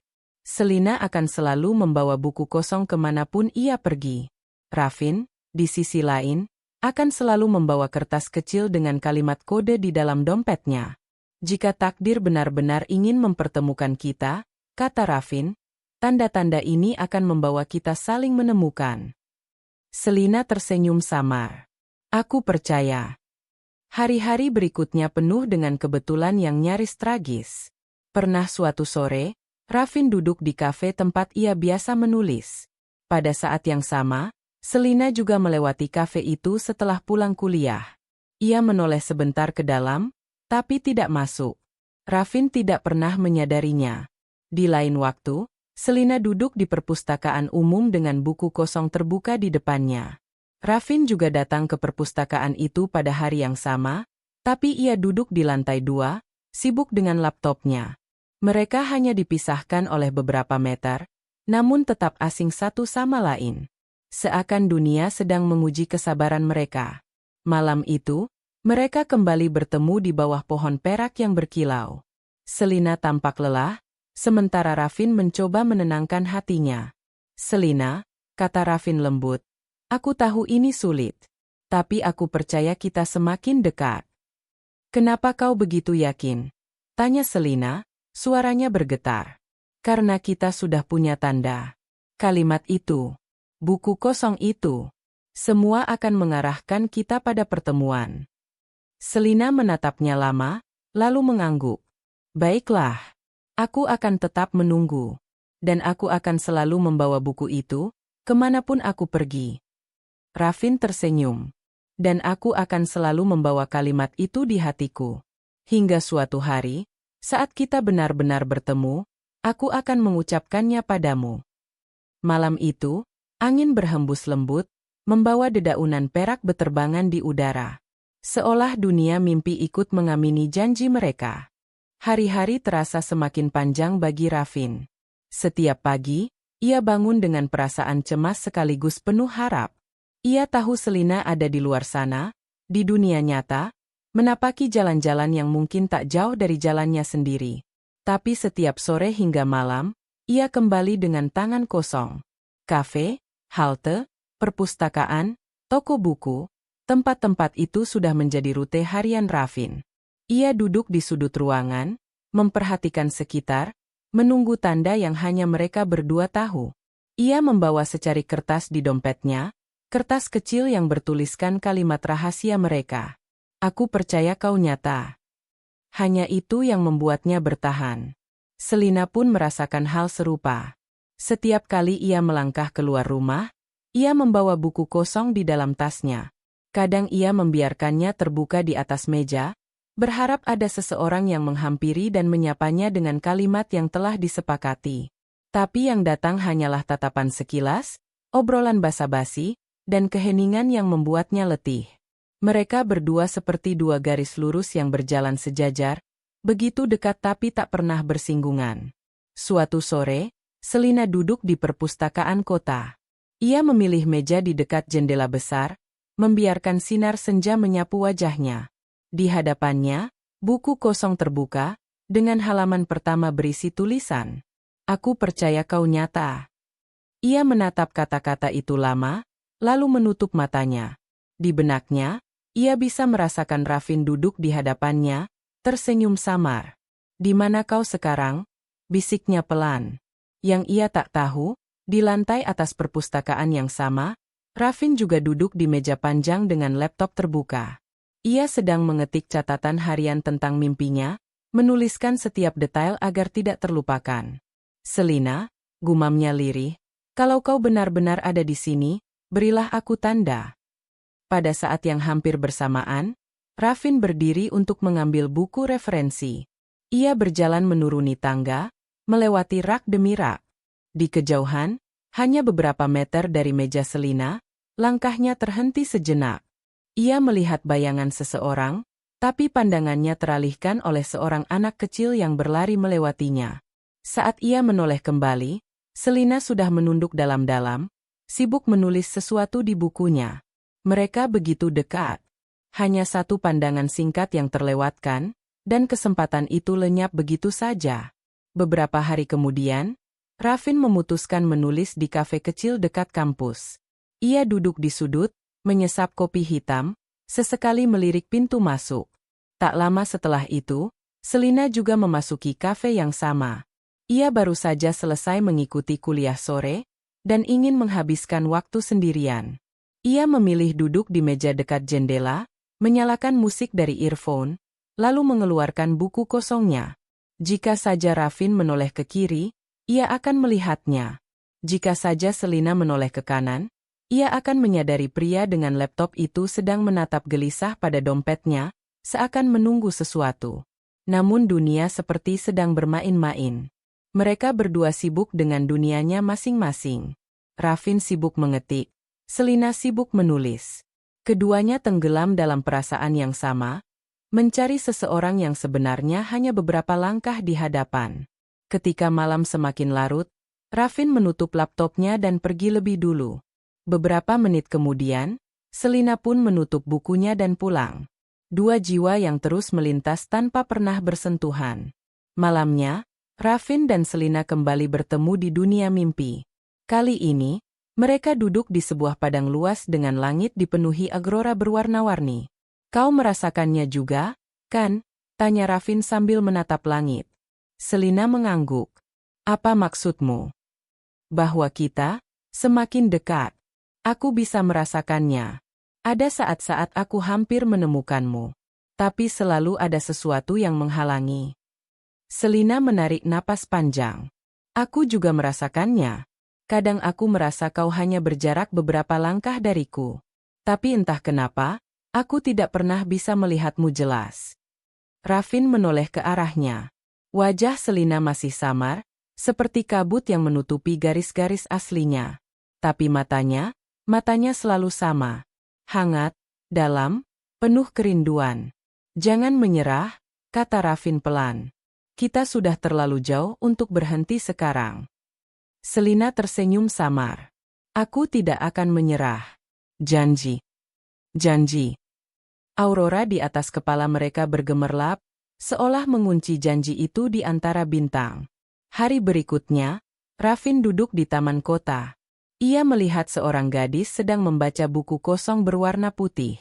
Selina akan selalu membawa buku kosong kemanapun ia pergi. Raffin, di sisi lain, akan selalu membawa kertas kecil dengan kalimat kode di dalam dompetnya. Jika takdir benar-benar ingin mempertemukan kita, kata Raffin, tanda-tanda ini akan membawa kita saling menemukan. Selina tersenyum samar. Aku percaya. Hari-hari berikutnya penuh dengan kebetulan yang nyaris tragis. Pernah suatu sore, Raffin duduk di kafe tempat ia biasa menulis. Pada saat yang sama, Selina juga melewati kafe itu setelah pulang kuliah. Ia menoleh sebentar ke dalam, tapi tidak masuk. Raffin tidak pernah menyadarinya. Di lain waktu, Selina duduk di perpustakaan umum dengan buku kosong terbuka di depannya. Raffin juga datang ke perpustakaan itu pada hari yang sama, tapi ia duduk di lantai 2, sibuk dengan laptopnya. Mereka hanya dipisahkan oleh beberapa meter, namun tetap asing satu sama lain. Seakan dunia sedang menguji kesabaran mereka. Malam itu, mereka kembali bertemu di bawah pohon perak yang berkilau. Selina tampak lelah, sementara Raffin mencoba menenangkan hatinya. Selina, kata Raffin lembut, aku tahu ini sulit, tapi aku percaya kita semakin dekat. Kenapa kau begitu yakin? Tanya Selina, suaranya bergetar. Karena kita sudah punya tanda. Kalimat itu, buku kosong itu, semua akan mengarahkan kita pada pertemuan. Selina menatapnya lama, lalu mengangguk. Baiklah, aku akan tetap menunggu. Dan aku akan selalu membawa buku itu, kemanapun aku pergi. Raffin tersenyum. Dan aku akan selalu membawa kalimat itu di hatiku. Hingga suatu hari, saat kita benar-benar bertemu, aku akan mengucapkannya padamu. Malam itu, angin berhembus lembut, membawa dedaunan perak beterbangan di udara. Seolah dunia mimpi ikut mengamini janji mereka. Hari-hari terasa semakin panjang bagi Raffin. Setiap pagi, ia bangun dengan perasaan cemas sekaligus penuh harap. Ia tahu Selina ada di luar sana, di dunia nyata, menapaki jalan-jalan yang mungkin tak jauh dari jalannya sendiri. Tapi setiap sore hingga malam, ia kembali dengan tangan kosong. Kafe, halte, perpustakaan, toko buku, tempat-tempat itu sudah menjadi rute harian Raffin. Ia duduk di sudut ruangan, memperhatikan sekitar, menunggu tanda yang hanya mereka berdua tahu. Ia membawa secari kertas di dompetnya, kertas kecil yang bertuliskan kalimat rahasia mereka. Aku percaya kau nyata. Hanya itu yang membuatnya bertahan. Selina pun merasakan hal serupa. Setiap kali ia melangkah keluar rumah, ia membawa buku kosong di dalam tasnya. Kadang ia membiarkannya terbuka di atas meja, berharap ada seseorang yang menghampiri dan menyapanya dengan kalimat yang telah disepakati. Tapi yang datang hanyalah tatapan sekilas, obrolan basa-basi, dan keheningan yang membuatnya letih. Mereka berdua seperti dua garis lurus yang berjalan sejajar, begitu dekat tapi tak pernah bersinggungan. Suatu sore, Selina duduk di perpustakaan kota. Ia memilih meja di dekat jendela besar, membiarkan sinar senja menyapu wajahnya. Di hadapannya, buku kosong terbuka, dengan halaman pertama berisi tulisan. Aku percaya kau nyata. Ia menatap kata-kata itu lama, lalu menutup matanya. Di benaknya, ia bisa merasakan Rafin duduk di hadapannya, tersenyum samar. "Di mana kau sekarang?" bisiknya pelan. Yang ia tak tahu, di lantai atas perpustakaan yang sama, Rafin juga duduk di meja panjang dengan laptop terbuka. Ia sedang mengetik catatan harian tentang mimpinya, menuliskan setiap detail agar tidak terlupakan. "Selina," gumamnya lirih, "kalau kau benar-benar ada di sini, berilah aku tanda." Pada saat yang hampir bersamaan, Rafin berdiri untuk mengambil buku referensi. Ia berjalan menuruni tangga, melewati rak demi rak. Di kejauhan, hanya beberapa meter dari meja Selina, langkahnya terhenti sejenak. Ia melihat bayangan seseorang, tapi pandangannya teralihkan oleh seorang anak kecil yang berlari melewatinya. Saat ia menoleh kembali, Selina sudah menunduk dalam-dalam, sibuk menulis sesuatu di bukunya. Mereka begitu dekat. Hanya satu pandangan singkat yang terlewatkan, dan kesempatan itu lenyap begitu saja. Beberapa hari kemudian, Rafin memutuskan menulis di kafe kecil dekat kampus. Ia duduk di sudut, menyesap kopi hitam, sesekali melirik pintu masuk. Tak lama setelah itu, Selina juga memasuki kafe yang sama. Ia baru saja selesai mengikuti kuliah sore, dan ingin menghabiskan waktu sendirian. Ia memilih duduk di meja dekat jendela, menyalakan musik dari earphone, lalu mengeluarkan buku kosongnya. Jika saja Rafin menoleh ke kiri, ia akan melihatnya. Jika saja Selina menoleh ke kanan, ia akan menyadari pria dengan laptop itu sedang menatap gelisah pada dompetnya, seakan menunggu sesuatu. Namun dunia seperti sedang bermain-main. Mereka berdua sibuk dengan dunianya masing-masing. Rafin sibuk mengetik, Selina sibuk menulis. Keduanya tenggelam dalam perasaan yang sama, mencari seseorang yang sebenarnya hanya beberapa langkah di hadapan. Ketika malam semakin larut, Rafin menutup laptopnya dan pergi lebih dulu. Beberapa menit kemudian, Selina pun menutup bukunya dan pulang. Dua jiwa yang terus melintas tanpa pernah bersentuhan. Malamnya, Rafin dan Selina kembali bertemu di dunia mimpi. Kali ini, mereka duduk di sebuah padang luas dengan langit dipenuhi aurora berwarna-warni. "Kau merasakannya juga, kan?" tanya Rafin sambil menatap langit. Selina mengangguk. "Apa maksudmu?" "Bahwa kita semakin dekat. Aku bisa merasakannya. Ada saat-saat aku hampir menemukanmu. Tapi selalu ada sesuatu yang menghalangi." Selina menarik napas panjang. "Aku juga merasakannya. Kadang aku merasa kau hanya berjarak beberapa langkah dariku. Tapi entah kenapa, aku tidak pernah bisa melihatmu jelas." Rafin menoleh ke arahnya. Wajah Selina masih samar, seperti kabut yang menutupi garis-garis aslinya. Tapi matanya selalu sama. Hangat, dalam, penuh kerinduan. "Jangan menyerah," kata Rafin pelan. "Kita sudah terlalu jauh untuk berhenti sekarang." Selina tersenyum samar. "Aku tidak akan menyerah. Janji." "Janji." Aurora di atas kepala mereka bergemerlap, seolah mengunci janji itu di antara bintang. Hari berikutnya, Rafin duduk di taman kota. Ia melihat seorang gadis sedang membaca buku kosong berwarna putih.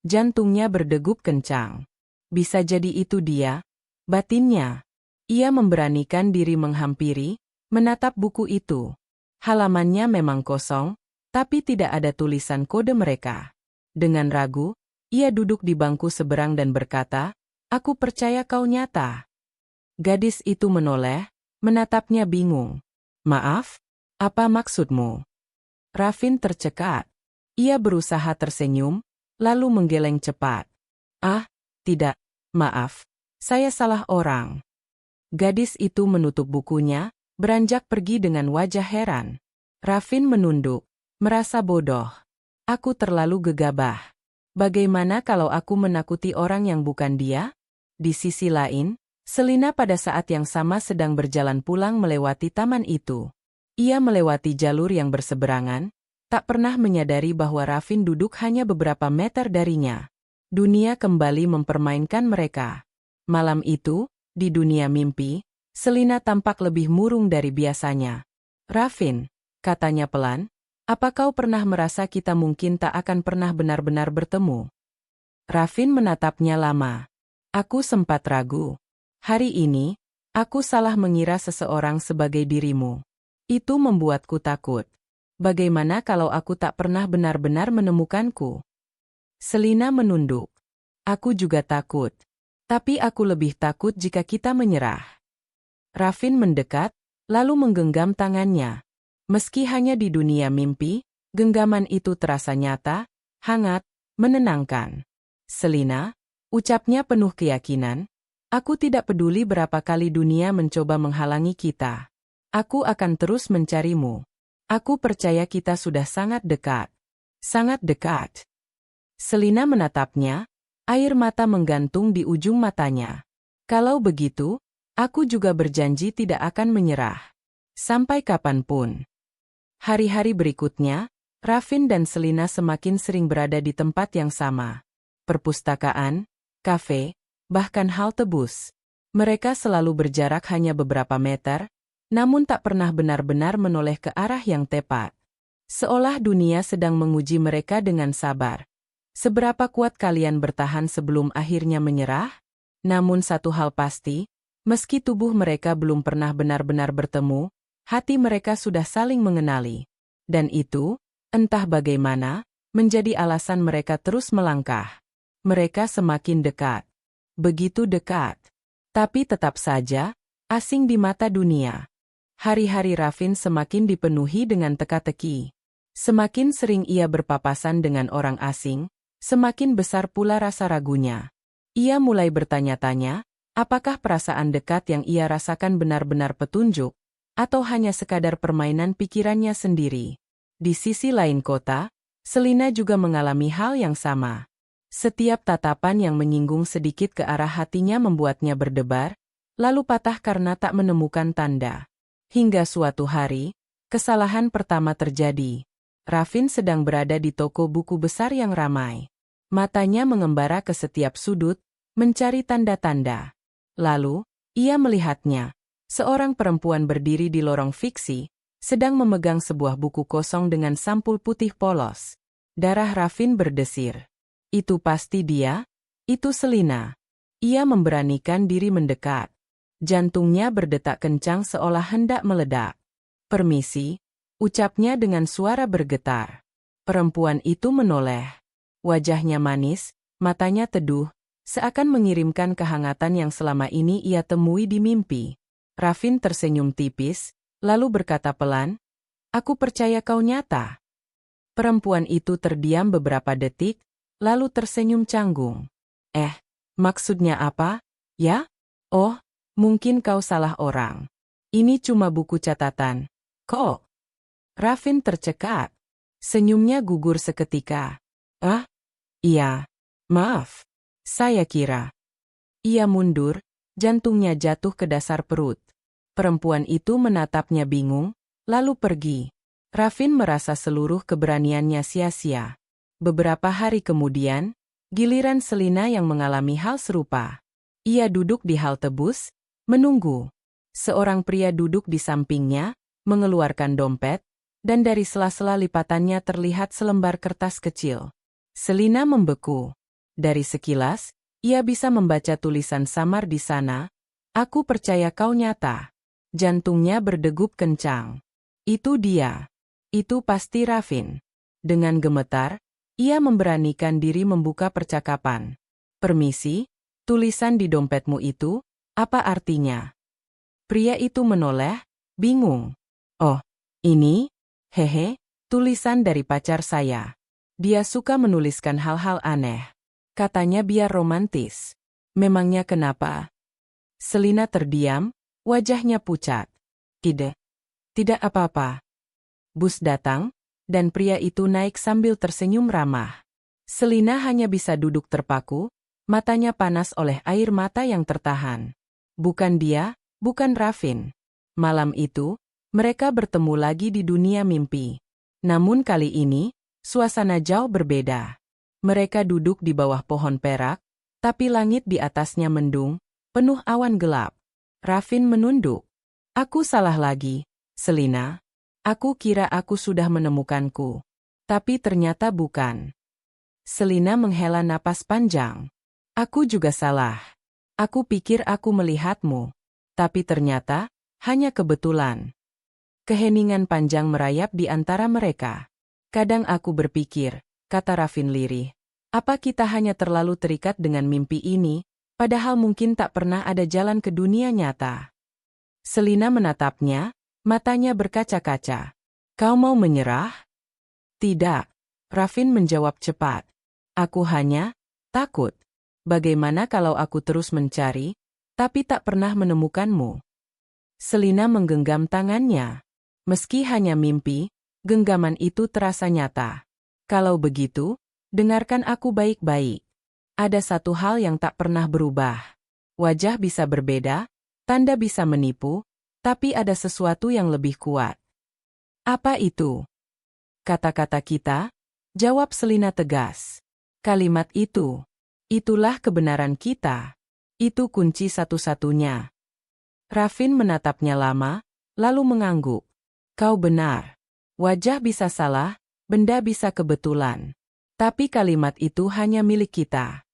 Jantungnya berdegup kencang. Bisa jadi itu dia, batinnya. Ia memberanikan diri menghampiri, menatap buku itu. Halamannya memang kosong, tapi tidak ada tulisan kode mereka. Dengan ragu, ia duduk di bangku seberang dan berkata, "Aku percaya kau nyata." Gadis itu menoleh, menatapnya bingung. "Maaf, apa maksudmu?" Rafin tercekat. Ia berusaha tersenyum, lalu menggeleng cepat. "Ah, tidak, maaf, saya salah orang." Gadis itu menutup bukunya, beranjak pergi dengan wajah heran. Rafin menunduk, merasa bodoh. "Aku terlalu gegabah. Bagaimana kalau aku menakuti orang yang bukan dia?" Di sisi lain, Selina pada saat yang sama sedang berjalan pulang melewati taman itu. Ia melewati jalur yang berseberangan, tak pernah menyadari bahwa Rafin duduk hanya beberapa meter darinya. Dunia kembali mempermainkan mereka. Malam itu, di dunia mimpi, Selina tampak lebih murung dari biasanya. "Rafin, Katanya pelan, apa kau pernah merasa kita mungkin tak akan pernah benar-benar bertemu? Rafin menatapnya lama. Aku sempat ragu. Hari ini, aku salah mengira seseorang sebagai dirimu. Itu membuatku takut. Bagaimana kalau aku tak pernah benar-benar menemukanku? Selina menunduk. Aku juga takut. Tapi aku lebih takut jika kita menyerah. Rafin mendekat, lalu menggenggam tangannya. Meski hanya di dunia mimpi, genggaman itu terasa nyata, hangat, menenangkan. Selina, ucapnya penuh keyakinan, aku tidak peduli berapa kali dunia mencoba menghalangi kita. Aku akan terus mencarimu. Aku percaya kita sudah sangat dekat. Sangat dekat. Selina menatapnya, air mata menggantung di ujung matanya. Kalau begitu, aku juga berjanji tidak akan menyerah. Sampai kapanpun. Hari-hari berikutnya, Rafin dan Selina semakin sering berada di tempat yang sama. Perpustakaan, kafe, bahkan halte bus. Mereka selalu berjarak hanya beberapa meter, namun tak pernah benar-benar menoleh ke arah yang tepat. Seolah dunia sedang menguji mereka dengan sabar. Seberapa kuat kalian bertahan sebelum akhirnya menyerah? Namun satu hal pasti, meski tubuh mereka belum pernah benar-benar bertemu, hati mereka sudah saling mengenali. Dan itu, entah bagaimana, menjadi alasan mereka terus melangkah. Mereka semakin dekat. Begitu dekat. Tapi tetap saja, asing di mata dunia. Hari-hari Rafin semakin dipenuhi dengan teka-teki. Semakin sering ia berpapasan dengan orang asing, semakin besar pula rasa ragunya. Ia mulai bertanya-tanya, apakah perasaan dekat yang ia rasakan benar-benar petunjuk, atau hanya sekadar permainan pikirannya sendiri. Di sisi lain kota, Selina juga mengalami hal yang sama. Setiap tatapan yang menyinggung sedikit ke arah hatinya membuatnya berdebar, lalu patah karena tak menemukan tanda. Hingga suatu hari, kesalahan pertama terjadi. Rafin sedang berada di toko buku besar yang ramai. Matanya mengembara ke setiap sudut, mencari tanda-tanda. Lalu, ia melihatnya. Seorang perempuan berdiri di lorong fiksi, sedang memegang sebuah buku kosong dengan sampul putih polos. Darah Rafin berdesir. Itu pasti dia, itu Selina. Ia memberanikan diri mendekat. Jantungnya berdetak kencang seolah hendak meledak. Permisi, ucapnya dengan suara bergetar. Perempuan itu menoleh. Wajahnya manis, matanya teduh, seakan mengirimkan kehangatan yang selama ini ia temui di mimpi. Rafin tersenyum tipis, lalu berkata pelan, "Aku percaya kau nyata." Perempuan itu terdiam beberapa detik, lalu tersenyum canggung. Maksudnya apa, ya? Oh, mungkin kau salah orang. Ini cuma buku catatan. Kok? Rafin tercekat. Senyumnya gugur seketika. Iya. Maaf. Saya kira. Ia mundur, jantungnya jatuh ke dasar perut. Perempuan itu menatapnya bingung, lalu pergi. Rafin merasa seluruh keberaniannya sia-sia. Beberapa hari kemudian, giliran Selina yang mengalami hal serupa. Ia duduk di halte bus, menunggu. Seorang pria duduk di sampingnya, mengeluarkan dompet, dan dari sela-sela lipatannya terlihat selembar kertas kecil. Selina membeku. Dari sekilas, ia bisa membaca tulisan samar di sana, "Aku percaya kau nyata." Jantungnya berdegup kencang. Itu dia. Itu pasti Rafin. Dengan gemetar, ia memberanikan diri membuka percakapan. "Permisi, tulisan di dompetmu itu, apa artinya?" Pria itu menoleh, bingung. "Oh, ini? Hehe, tulisan dari pacar saya. Dia suka menuliskan hal-hal aneh. Katanya biar romantis." "Memangnya kenapa?" Selina terdiam, wajahnya pucat. Tidak apa-apa." Bus datang, dan pria itu naik sambil tersenyum ramah. Selina hanya bisa duduk terpaku, matanya panas oleh air mata yang tertahan. Bukan dia, bukan Rafin. Malam itu, mereka bertemu lagi di dunia mimpi. Namun kali ini, suasana jauh berbeda. Mereka duduk di bawah pohon perak, tapi langit di atasnya mendung, penuh awan gelap. Rafin menunduk. "Aku salah lagi, Selina. Aku kira aku sudah menemukanku. Tapi ternyata bukan. Selina menghela napas panjang. Aku juga salah. Aku pikir aku melihatmu. Tapi ternyata, hanya kebetulan. Keheningan panjang merayap di antara mereka. Kadang aku berpikir, kata Rafin lirih, apa kita hanya terlalu terikat dengan mimpi ini, padahal mungkin tak pernah ada jalan ke dunia nyata. Selina menatapnya, matanya berkaca-kaca. Kau mau menyerah? Tidak. Rafin menjawab cepat. Aku hanya takut. Bagaimana kalau aku terus mencari, tapi tak pernah menemukanmu? Selina menggenggam tangannya. Meski hanya mimpi, genggaman itu terasa nyata. Kalau begitu, dengarkan aku baik-baik. Ada satu hal yang tak pernah berubah. Wajah bisa berbeda, tanda bisa menipu, tapi ada sesuatu yang lebih kuat. Apa itu? Kata-kata kita, jawab Selina tegas. Kalimat itu. Itulah kebenaran kita. Itu kunci satu-satunya. Rafin menatapnya lama, lalu mengangguk. Kau benar. Wajah bisa salah, benda bisa kebetulan. Tapi kalimat itu hanya milik kita.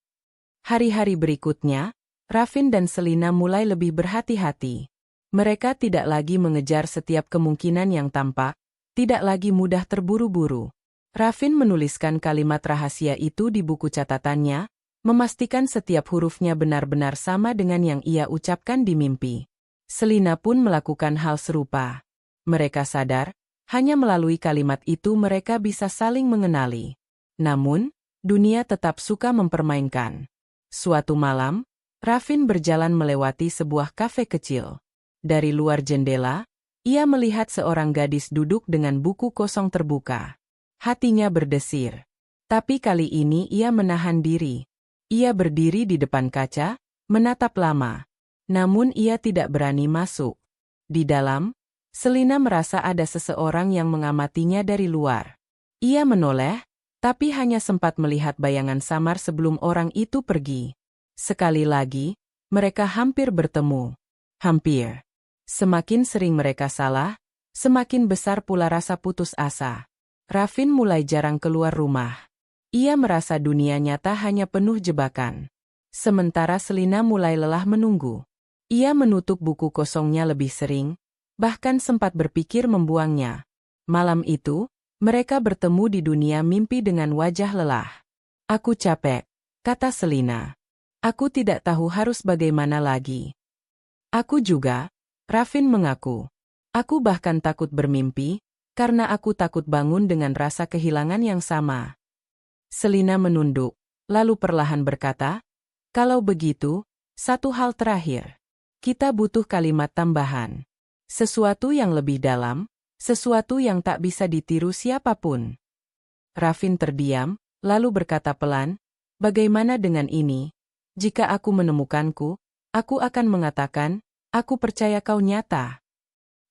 Hari-hari berikutnya, Rafin dan Selina mulai lebih berhati-hati. Mereka tidak lagi mengejar setiap kemungkinan yang tampak, tidak lagi mudah terburu-buru. Rafin menuliskan kalimat rahasia itu di buku catatannya, memastikan setiap hurufnya benar-benar sama dengan yang ia ucapkan di mimpi. Selina pun melakukan hal serupa. Mereka sadar, hanya melalui kalimat itu mereka bisa saling mengenali. Namun, dunia tetap suka mempermainkan. Suatu malam, Rafin berjalan melewati sebuah kafe kecil. Dari luar jendela, ia melihat seorang gadis duduk dengan buku kosong terbuka. Hatinya berdesir. Tapi kali ini ia menahan diri. Ia berdiri di depan kaca, menatap lama. Namun ia tidak berani masuk. Di dalam, Selina merasa ada seseorang yang mengamatinya dari luar. Ia menoleh, tapi hanya sempat melihat bayangan samar sebelum orang itu pergi. Sekali lagi, mereka hampir bertemu. Hampir. Semakin sering mereka salah, semakin besar pula rasa putus asa. Rafin mulai jarang keluar rumah. Ia merasa dunia nyata hanya penuh jebakan. Sementara Selina mulai lelah menunggu. Ia menutup buku kosongnya lebih sering, bahkan sempat berpikir membuangnya. Malam itu, mereka bertemu di dunia mimpi dengan wajah lelah. Aku capek, kata Selina. Aku tidak tahu harus bagaimana lagi. Aku juga, Rafin mengaku. Aku bahkan takut bermimpi, karena aku takut bangun dengan rasa kehilangan yang sama. Selina menunduk, lalu perlahan berkata, kalau begitu, satu hal terakhir. Kita butuh kalimat tambahan. Sesuatu yang lebih dalam, sesuatu yang tak bisa ditiru siapapun. Rafin terdiam, lalu berkata pelan, bagaimana dengan ini? Jika aku menemukanku, aku akan mengatakan, aku percaya kau nyata.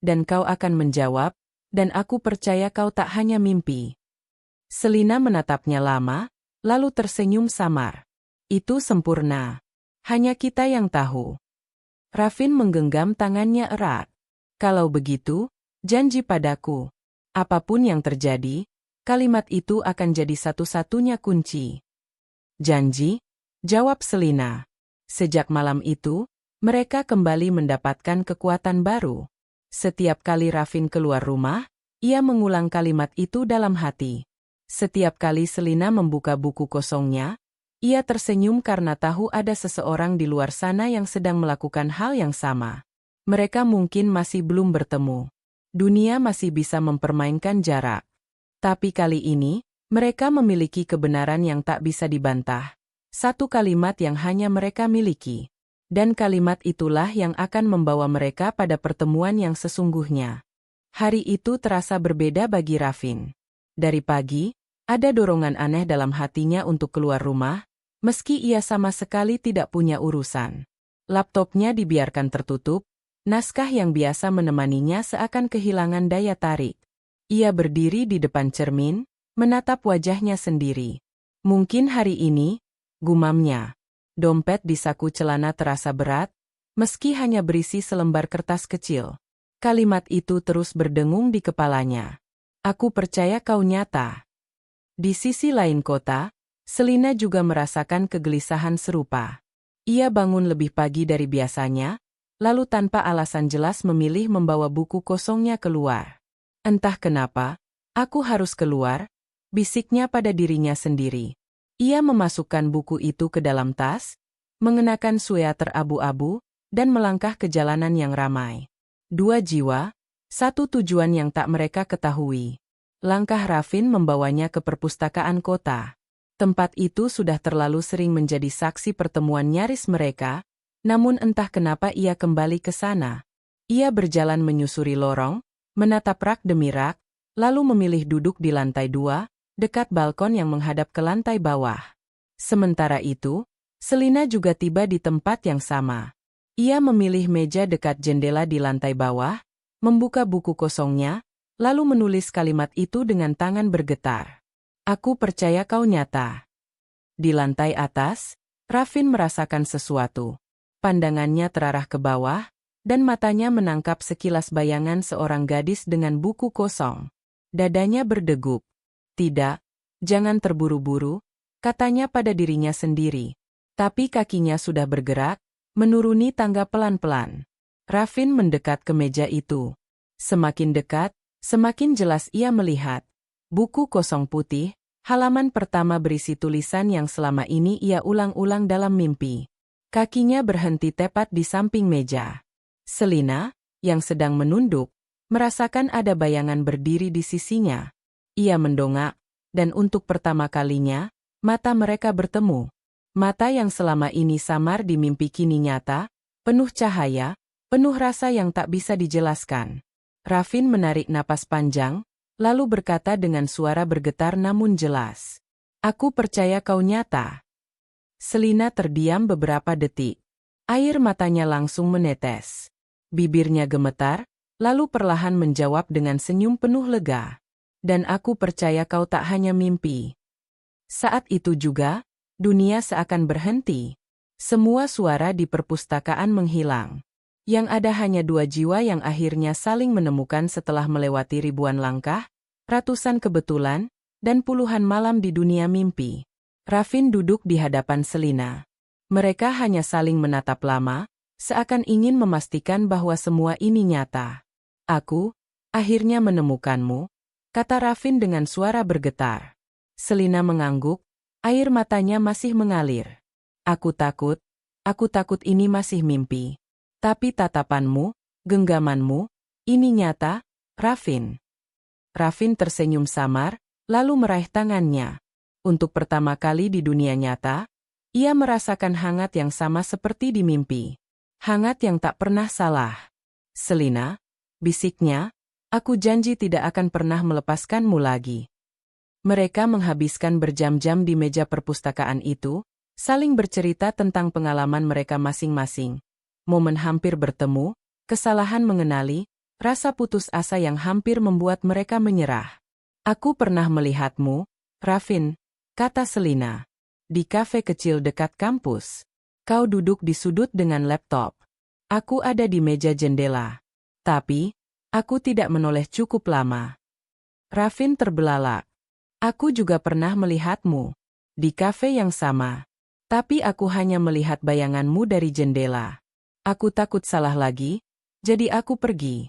Dan kau akan menjawab, dan aku percaya kau tak hanya mimpi. Selina menatapnya lama, lalu tersenyum samar. Itu sempurna. Hanya kita yang tahu. Rafin menggenggam tangannya erat. Kalau begitu, janji padaku. Apapun yang terjadi, kalimat itu akan jadi satu-satunya kunci. Janji, jawab Selina. Sejak malam itu, mereka kembali mendapatkan kekuatan baru. Setiap kali Rafin keluar rumah, ia mengulang kalimat itu dalam hati. Setiap kali Selina membuka buku kosongnya, ia tersenyum karena tahu ada seseorang di luar sana yang sedang melakukan hal yang sama. Mereka mungkin masih belum bertemu. Dunia masih bisa mempermainkan jarak. Tapi kali ini, mereka memiliki kebenaran yang tak bisa dibantah. Satu kalimat yang hanya mereka miliki. Dan kalimat itulah yang akan membawa mereka pada pertemuan yang sesungguhnya. Hari itu terasa berbeda bagi Rafin. Dari pagi, ada dorongan aneh dalam hatinya untuk keluar rumah, meski ia sama sekali tidak punya urusan. Laptopnya dibiarkan tertutup, naskah yang biasa menemaninya seakan kehilangan daya tarik. Ia berdiri di depan cermin, menatap wajahnya sendiri. Mungkin hari ini, gumamnya. Dompet di saku celana terasa berat, meski hanya berisi selembar kertas kecil. Kalimat itu terus berdengung di kepalanya. Aku percaya kau nyata. Di sisi lain kota, Selina juga merasakan kegelisahan serupa. Ia bangun lebih pagi dari biasanya, lalu tanpa alasan jelas memilih membawa buku kosongnya keluar. Entah kenapa, aku harus keluar, bisiknya pada dirinya sendiri. Ia memasukkan buku itu ke dalam tas, mengenakan sweater abu-abu, dan melangkah ke jalanan yang ramai. Dua jiwa, satu tujuan yang tak mereka ketahui. Langkah Rafin membawanya ke perpustakaan kota. Tempat itu sudah terlalu sering menjadi saksi pertemuan nyaris mereka, namun entah kenapa ia kembali ke sana. Ia berjalan menyusuri lorong, menatap rak demi rak, lalu memilih duduk di lantai 2, dekat balkon yang menghadap ke lantai bawah. Sementara itu, Selina juga tiba di tempat yang sama. Ia memilih meja dekat jendela di lantai bawah, membuka buku kosongnya, lalu menulis kalimat itu dengan tangan bergetar. Aku percaya kau nyata. Di lantai atas, Rafin merasakan sesuatu. Pandangannya terarah ke bawah, dan matanya menangkap sekilas bayangan seorang gadis dengan buku kosong. Dadanya berdegup. Tidak, jangan terburu-buru, katanya pada dirinya sendiri. Tapi kakinya sudah bergerak, menuruni tangga pelan-pelan. Rafin mendekat ke meja itu. Semakin dekat, semakin jelas ia melihat. Buku kosong putih, halaman pertama berisi tulisan yang selama ini ia ulang-ulang dalam mimpi. Kakinya berhenti tepat di samping meja. Selina, yang sedang menunduk, merasakan ada bayangan berdiri di sisinya. Ia mendongak, dan untuk pertama kalinya, mata mereka bertemu. Mata yang selama ini samar di mimpi kini nyata, penuh cahaya, penuh rasa yang tak bisa dijelaskan. Rafin menarik napas panjang, lalu berkata dengan suara bergetar namun jelas. Aku percaya kau nyata. Selina terdiam beberapa detik. Air matanya langsung menetes. Bibirnya gemetar, lalu perlahan menjawab dengan senyum penuh lega. Dan aku percaya kau tak hanya mimpi. Saat itu juga, dunia seakan berhenti. Semua suara di perpustakaan menghilang. Yang ada hanya dua jiwa yang akhirnya saling menemukan setelah melewati ribuan langkah, ratusan kebetulan, dan puluhan malam di dunia mimpi. Rafin duduk di hadapan Selina. Mereka hanya saling menatap lama, seakan ingin memastikan bahwa semua ini nyata. Aku, akhirnya menemukanmu, kata Rafin dengan suara bergetar. Selina mengangguk, air matanya masih mengalir. Aku takut ini masih mimpi. Tapi tatapanmu, genggamanmu, ini nyata, Rafin. Rafin tersenyum samar, lalu meraih tangannya. Untuk pertama kali di dunia nyata, ia merasakan hangat yang sama seperti di mimpi. Hangat yang tak pernah salah. Selina, bisiknya, aku janji tidak akan pernah melepaskanmu lagi. Mereka menghabiskan berjam-jam di meja perpustakaan itu, saling bercerita tentang pengalaman mereka masing-masing. Momen hampir bertemu, kesalahan mengenali, rasa putus asa yang hampir membuat mereka menyerah. Aku pernah melihatmu, Rafin, kata Selina. Di kafe kecil dekat kampus. Kau duduk di sudut dengan laptop. Aku ada di meja jendela. Tapi, aku tidak menoleh cukup lama. Rafin terbelalak. Aku juga pernah melihatmu. Di kafe yang sama. Tapi aku hanya melihat bayanganmu dari jendela. Aku takut salah lagi, jadi aku pergi.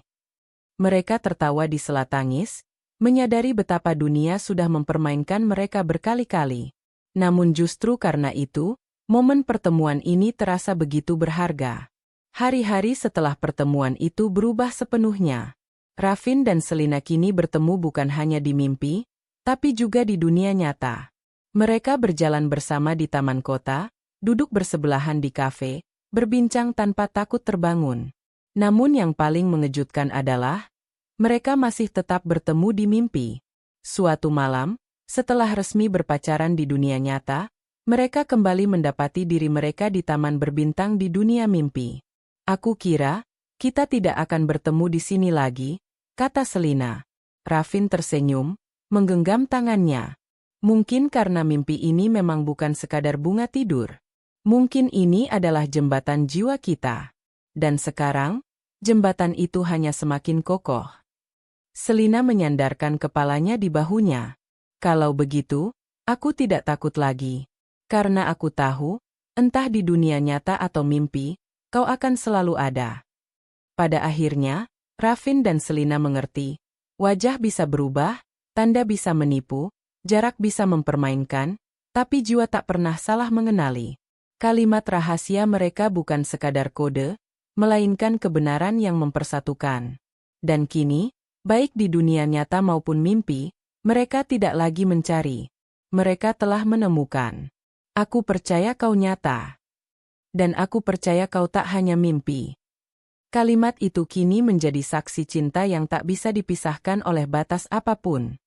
Mereka tertawa di sela tangis, menyadari betapa dunia sudah mempermainkan mereka berkali-kali. Namun justru karena itu, momen pertemuan ini terasa begitu berharga. Hari-hari setelah pertemuan itu berubah sepenuhnya. Rafin dan Selina kini bertemu bukan hanya di mimpi, tapi juga di dunia nyata. Mereka berjalan bersama di taman kota, duduk bersebelahan di kafe, berbincang tanpa takut terbangun. Namun yang paling mengejutkan adalah, mereka masih tetap bertemu di mimpi. Suatu malam, setelah resmi berpacaran di dunia nyata, mereka kembali mendapati diri mereka di taman berbintang di dunia mimpi. Aku kira, kita tidak akan bertemu di sini lagi, kata Selina. Rafin tersenyum, menggenggam tangannya. Mungkin karena mimpi ini memang bukan sekadar bunga tidur. Mungkin ini adalah jembatan jiwa kita. Dan sekarang, Jembatan itu hanya semakin kokoh. Selina menyandarkan kepalanya di bahunya. Kalau begitu, aku tidak takut lagi. Karena aku tahu, entah di dunia nyata atau mimpi, kau akan selalu ada. Pada akhirnya, Raffin dan Selina mengerti. Wajah bisa berubah, tanda bisa menipu, jarak bisa mempermainkan, tapi jiwa tak pernah salah mengenali. Kalimat rahasia mereka bukan sekadar kode, melainkan kebenaran yang mempersatukan. Dan kini, baik di dunia nyata maupun mimpi, mereka tidak lagi mencari. Mereka telah menemukan. Aku percaya kau nyata. Dan aku percaya kau tak hanya mimpi. Kalimat itu kini menjadi saksi cinta yang tak bisa dipisahkan oleh batas apapun.